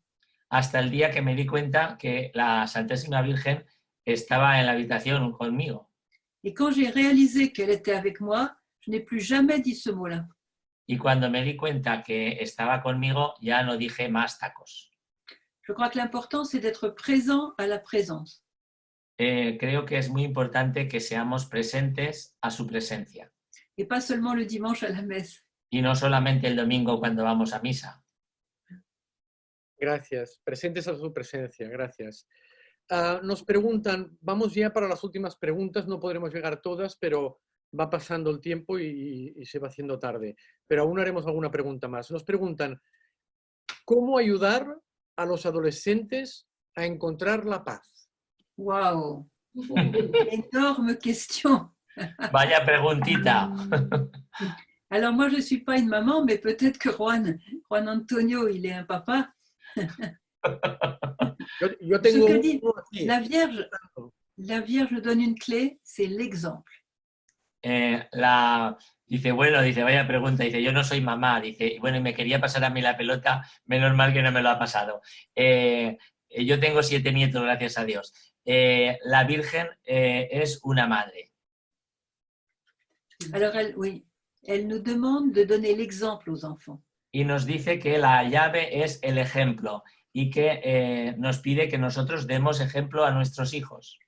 Hasta el día que me di cuenta que la Santísima Virgen estaba en la habitación conmigo. Et quand j'ai réalisé qu'elle était avec moi, je n'ai plus jamais dit ce mot-là. Y cuando me di cuenta que estaba conmigo, ya no dije más tacos. Je crois que l'important, c'est d'être présent à la présence. Creo que es muy importante que seamos presentes a su presencia. Et pas seulement le dimanche à la messe. Y no solamente el domingo cuando vamos a misa. Gracias. Presentes a su presencia. Gracias. Nos preguntan, vamos ya para las últimas preguntas, no podremos llegar a todas, pero va pasando el tiempo y se va haciendo tarde. Pero aún haremos alguna pregunta más. Nos preguntan, ¿cómo ayudar a los adolescentes a encontrar la paz? Waouh! Énorme question! Vaya preguntita. Alors moi, je ne suis pas une maman, mais peut-être que Juan Antonio, il est un papa. Yo tengo Ce que dit aquí. la Vierge donne une clé, c'est l'exemple. Dice, vaya pregunta, dice, yo no soy mamá, dice, bueno, y me quería pasar a mí la pelota, menos mal que no me lo ha pasado. Yo tengo 7 nietos, gracias a Dios. La Virgen es una madre. Alors, elle nous demande de donner l'exemple aux enfants. Y nos dice que la llave es el ejemplo y que nos pide que nosotros demos ejemplo a nuestros hijos.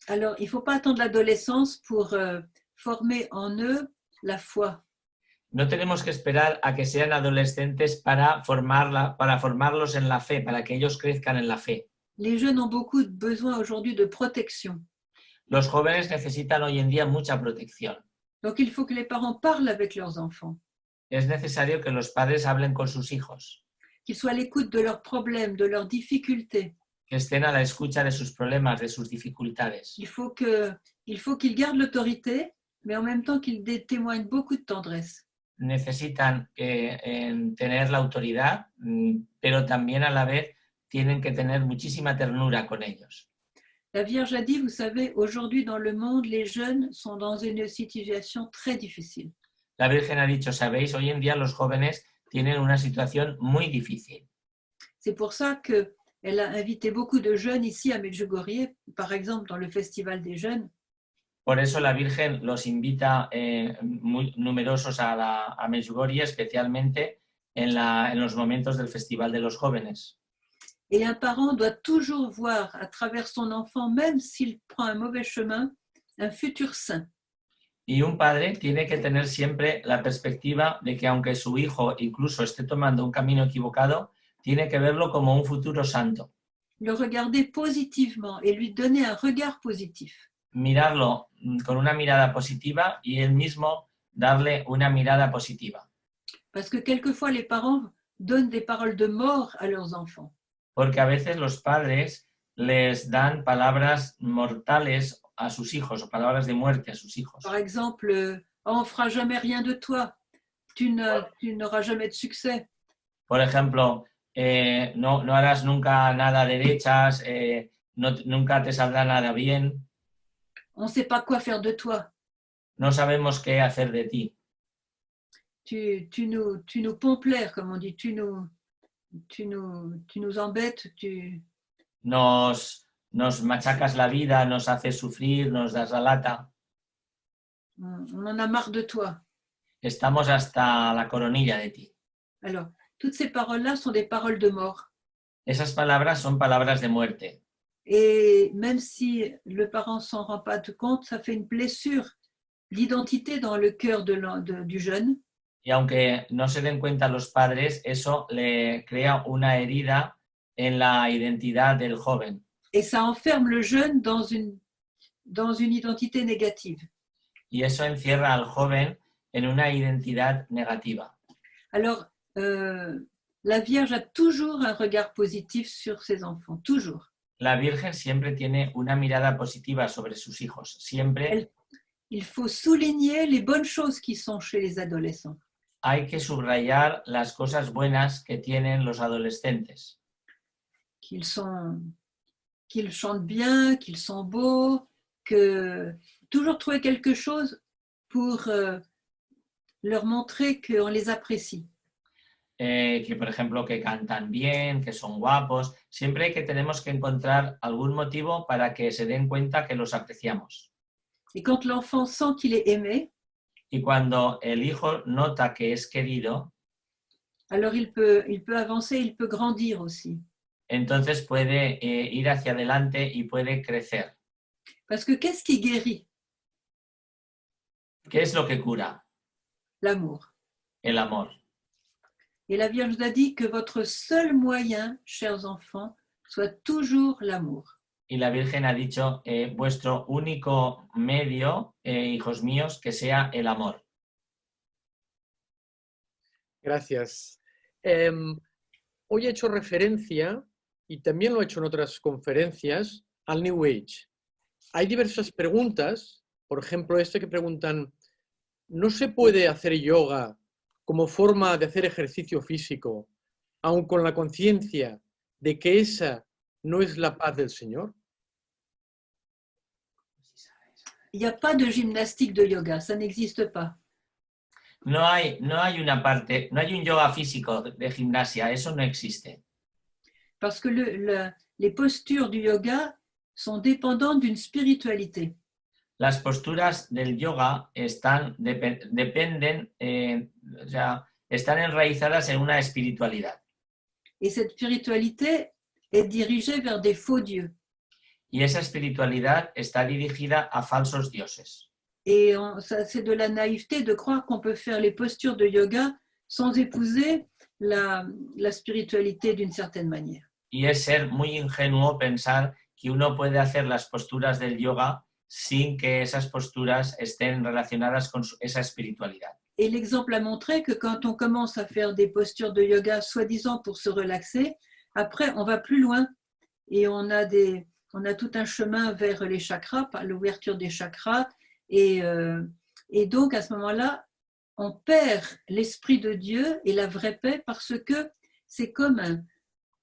Alors, il ne faut pas attendre l'adolescence pour former en eux la foi. No tenemos que esperar a que sean adolescentes para formarlos en la fe, para que ellos crezcan en la fe. Les jeunes ont beaucoup besoin aujourd'hui de protection. Los jóvenes necesitan hoy en día mucha protección. Donc, il faut que les parents parlent avec leurs enfants, Es necesario que los padres hablen con sus hijos, qu'ils soient à l'écoute de leurs problèmes, de leurs difficultés. que estén a la escucha de sus problemas, de sus dificultades. Il faut qu'ils gardent l'autorité, mais en même temps qu'ils témoignent beaucoup de tendresse. Necesitan tener la autoridad, pero también a la vez tienen que tener muchísima ternura con ellos. La Vierge a dit, vous savez, aujourd'hui dans le monde, les jeunes sont dans une situation très difficile. La Virgen ha dicho, sabéis, hoy en día los jóvenes tienen una situación muy difícil. C'est pour ça qu'elle a invité beaucoup de jeunes ici à Medjugorje, par exemple dans le Festival des Jeunes. Por eso la Virgen los invita muy numerosos a Medjugorje, especialmente en los momentos del Festival de los Jóvenes. Et un parent doit toujours voir à travers son enfant, même s'il prend un mauvais chemin, un futur saint. Y un padre tiene que tener siempre la perspectiva de que aunque su hijo incluso esté tomando un camino equivocado, tiene que verlo como un futuro santo. Le regarder positivement et lui donner un regard positif. Mirarlo con una mirada positiva y él mismo darle una mirada positiva. Parce que quelquefois, les parents donnent des paroles de mort à leurs enfants. Porque a veces los padres les dan palabras mortales a sus hijos o palabras de muerte a sus hijos. Par exemple, oh, on ne fera jamais rien de toi, tu n'auras jamais de succès. Por ejemplo, no harás nunca nada derechas, nunca te saldrá nada bien, On ne sait pas quoi faire de toi. no sabemos qué hacer de ti. Tu nous pompes l'air, comme on dit, tu nous embêtes, Nos machacas la vida, nos haces sufrir, nos das la lata. on en a marre de toi. Estamos hasta la coronilla de ti. Alors, toutes ces paroles-là sont des paroles de mort. Esas palabras son palabras de muerte. Et même si le parent s'en rend pas compte, ça fait une blessure d'identité dans le cœur du jeune. Y aunque no se den cuenta los padres, eso le crea una herida en la identidad del joven. Et ça enferme le jeune dans une identité négative. Y eso encierra al joven en una identidad negativa. Alors, la Vierge a toujours un regard positif sur ses enfants, toujours. La Virgen siempre tiene una mirada positiva sobre sus hijos. Siempre Il faut souligner les bonnes choses qui sont chez les adolescents. hay que subrayar las cosas buenas que tienen los adolescentes. Qu'ils chantent bien, qu'ils sont beaux, que toujours trouver quelque chose pour leur montrer qu'on les apprécie. Que por ejemplo que cantan bien, que son guapos. Siempre que tenemos que encontrar algún motivo para que se den cuenta que los apreciamos. Et quand l'enfant sent qu'il est aimé, Y cuando el hijo nota que es querido, alors il peut avancer, il peut grandir aussi. entonces puede ir hacia adelante y puede crecer. Parce que qu'est-ce qui guérit? ¿Qué es lo que cura? L'amour. El amor. Et la Vierge nous a dit que votre seul moyen, chers enfants, soit toujours l'amour. Y la Virgen ha dicho, vuestro único medio, hijos míos, que sea el amor. Gracias. Hoy he hecho referencia, y también lo he hecho en otras conferencias, al New Age. Hay diversas preguntas, por ejemplo, que preguntan, ¿no se puede hacer yoga como forma de hacer ejercicio físico, aun con la conciencia de que esa no es la paz del Señor? Il n'y a pas de gymnastique de yoga, ça n'existe pas. No hay una parte, no hay un yoga físico de gimnasia, eso no existe. Parce que les postures du yoga sont dépendantes d'une spiritualité. Las posturas del yoga dependen, o sea, están enraizadas en una espiritualidad. Et cette spiritualité est dirigée vers des faux dieux. Y esa espiritualidad está dirigida a falsos dioses. Et c'est de la naïveté de croire qu'on peut faire les postures de yoga sans épouser la spiritualité d'une certaine manière. Y es ser muy ingenuo pensar que uno puede hacer las posturas del yoga sin que esas posturas estén relacionadas con esa espiritualidad. Et l'exemple a montré que quand on commence à faire des postures de yoga soi-disant pour se relaxer, après on va plus loin et on a tout un chemin vers les chakras, l'ouverture des chakras, et donc à ce moment-là, on perd l'esprit de Dieu et la vraie paix parce que c'est comme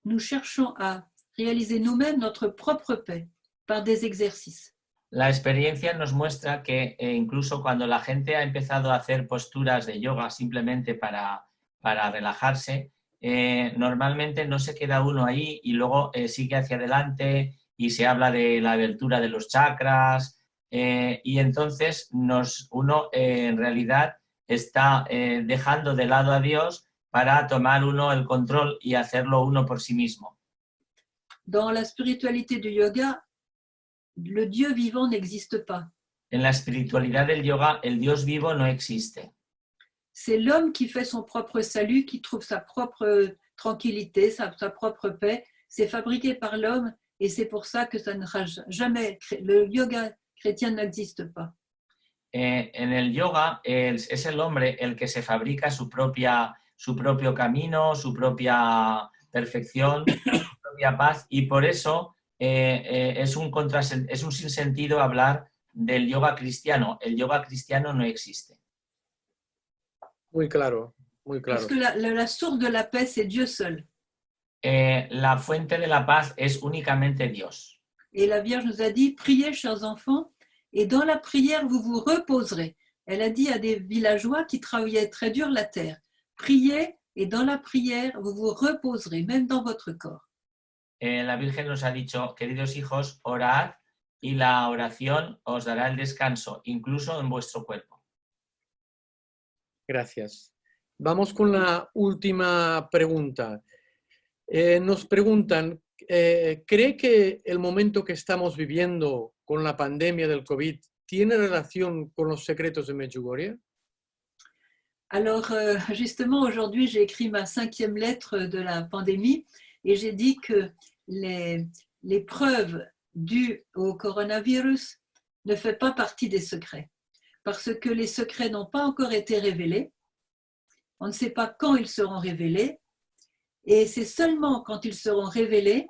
nous cherchons à réaliser nous-mêmes notre propre paix par des exercices. La experiencia nos muestra que incluso cuando la gente ha empezado a hacer posturas de yoga simplemente para relajarse, normalmente no se queda uno ahí y luego sigue hacia adelante y se habla de la abertura de los chakras y entonces uno en realidad está dejando de lado a Dios para tomar uno el control y hacerlo uno por sí mismo. Dans la spiritualité du yoga, le Dieu vivant n'existe pas. En la espiritualidad del yoga, el Dios vivo no existe. C'est l'homme qui fait son propre salut, qui trouve sa propre tranquillité, sa propre paix. C'est fabriqué par l'homme et c'est pour ça que ça ne sera jamais, le yoga chrétien n'existe pas. En el yoga es el hombre el que se fabrica su propio camino, su propia perfección, su propia paz, y por eso es un sinsentido hablar del yoga cristiano. El yoga cristiano no existe. Muy claro, muy claro. Parce que la source de la paix, c'est Dieu seul. La fuente de la paz es únicamente Dios. Et la Vierge nous a dit, priez, chers enfants, et dans la prière, vous vous reposerez. Elle a dit à des villageois qui travaillaient très dur la terre, priez, et dans la prière, vous vous reposerez, même dans votre corps. La Virgen nos ha dicho, queridos hijos, orad y la oración os dará el descanso, incluso en vuestro cuerpo. Gracias. Vamos con la última pregunta. Nos preguntan, ¿cree que el momento que estamos viviendo con la pandemia del COVID tiene relación con los secretos de Medjugorje? Alors, justement, aujourd'hui, j'ai écrit ma 5e lettre de la pandémie et j'ai dit que les preuves dues au coronavirus ne font pas partie des secrets, parce que les secrets n'ont pas encore été révélés. On ne sait pas quand ils seront révélés, et c'est seulement quand ils seront révélés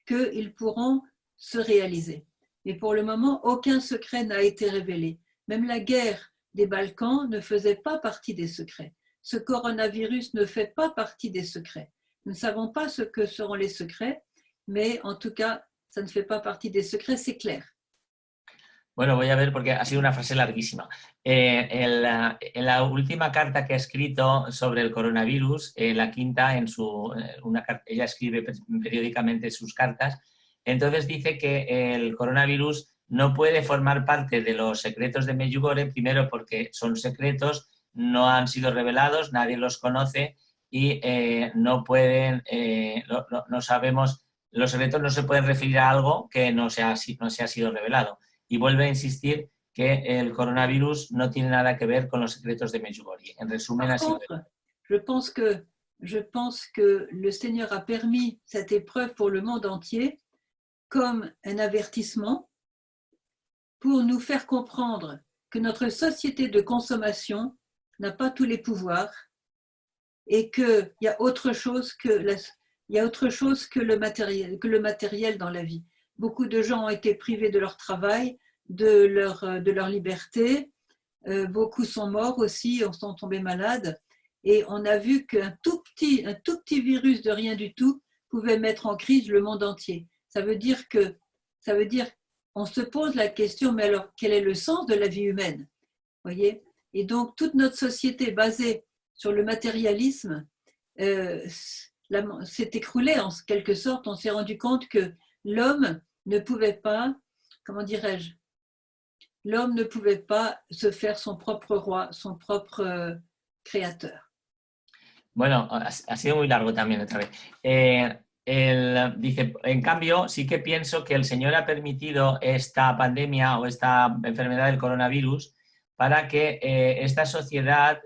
qu'ils pourront se réaliser. Mais pour le moment, aucun secret n'a été révélé. Même la guerre des Balkans ne faisait pas partie des secrets. Ce coronavirus ne fait pas partie des secrets. Nous ne savons pas ce que seront les secrets, mais en tout cas, ça ne fait pas partie des secrets, c'est clair. Bueno, voy a ver porque ha sido una frase larguísima. En la última carta que ha escrito sobre el coronavirus, la quinta, ella escribe periódicamente sus cartas, entonces dice que el coronavirus no puede formar parte de los secretos de Medjugorje, primero porque son secretos, no han sido revelados, nadie los conoce y no sabemos, los secretos no se pueden referir a algo que no se ha sido revelado. Y vuelve a insistir que el coronavirus no tiene nada que ver con los secretos de Medjugorje. En resumen, Par contre, je pense que le Seigneur a permis cette épreuve pour le monde entier comme un avertissement pour nous faire comprendre que notre société de consommation n'a pas tous les pouvoirs et qu'il y a autre chose que le matériel dans la vie. Beaucoup de gens ont été privés de leur travail, de leur liberté. Beaucoup sont morts aussi, sont tombés malades. Et on a vu qu'un tout petit virus de rien du tout pouvait mettre en crise le monde entier. Ça veut dire on se pose la question, mais alors quel est le sens de la vie humaine? Voyez? Et donc toute notre société basée sur le matérialisme s'est écroulée en quelque sorte. On s'est rendu compte que l'homme ne pouvait pas, l'homme ne pouvait pas se faire son propre roi, son propre créateur. Bueno, ha sido muy largo también otra vez. Dice, en cambio, sí que pienso que el Señor ha permitido esta pandemia o esta enfermedad del coronavirus para que esta sociedad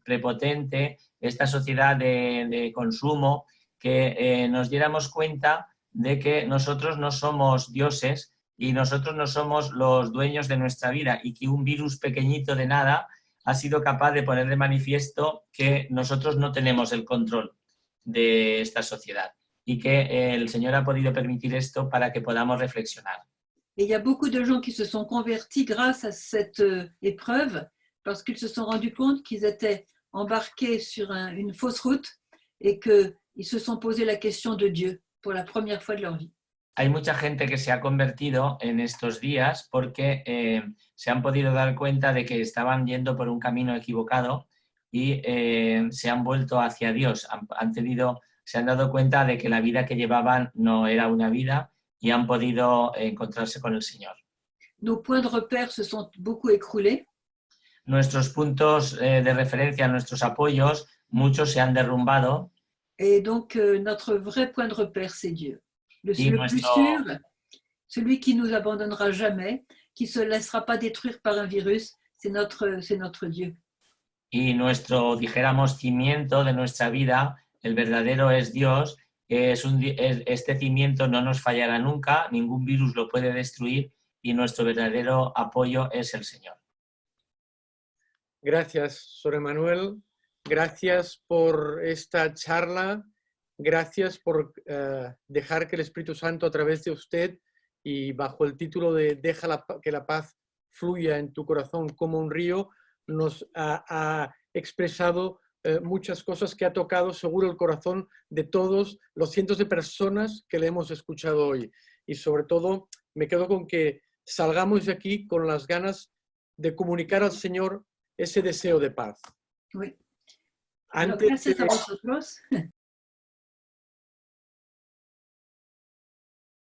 prepotente, esta sociedad de consumo, que nos diéramos cuenta de que nosotros no somos dioses y nosotros no somos los dueños de nuestra vida y que un virus pequeñito de nada ha sido capaz de poner de manifiesto que nosotros no tenemos el control de esta sociedad y que el Señor ha podido permitir esto para que podamos reflexionar. Et il y a beaucoup de gens qui se sont convertis grâce à cette épreuve parce qu'ils se sont rendus compte qu'ils étaient embarqués sur une fausse route et qu'ils se sont posé la question de Dieu pour la première fois de leur vie. Hay mucha gente que se ha convertido en estos días porque se han podido dar cuenta de que estaban yendo por un camino equivocado y se han vuelto hacia Dios. Se han dado cuenta de que la vida que llevaban no era una vida y han podido encontrarse con el Señor. Nos points de repère se sont beaucoup écroulés. nuestros puntos de referencia, nuestros apoyos, muchos se han derrumbado. Et donc, notre vrai point de repère, c'est Dieu. Le Y plus nuestro- sûr, celui qui nous abandonnera jamais, qui se laissera pas détruire par un virus, c'est notre Dieu. Y nuestro, dijéramos, cimiento de nuestra vida, el verdadero es Dios. Este cimiento no nos fallará nunca, ningún virus lo puede destruir y nuestro verdadero apoyo es el Señor. Gracias, Sor Emanuel. Gracias por esta charla. Gracias por dejar que el Espíritu Santo a través de usted y bajo el título de Deja que la paz fluya en tu corazón como un río, nos ha expresado muchas cosas que ha tocado seguro el corazón de todos los cientos de personas que le hemos escuchado hoy. Y sobre todo me quedo con que salgamos de aquí con las ganas de comunicar al Señor ese deseo de paz. Oui. Antes Gracias a vosotros.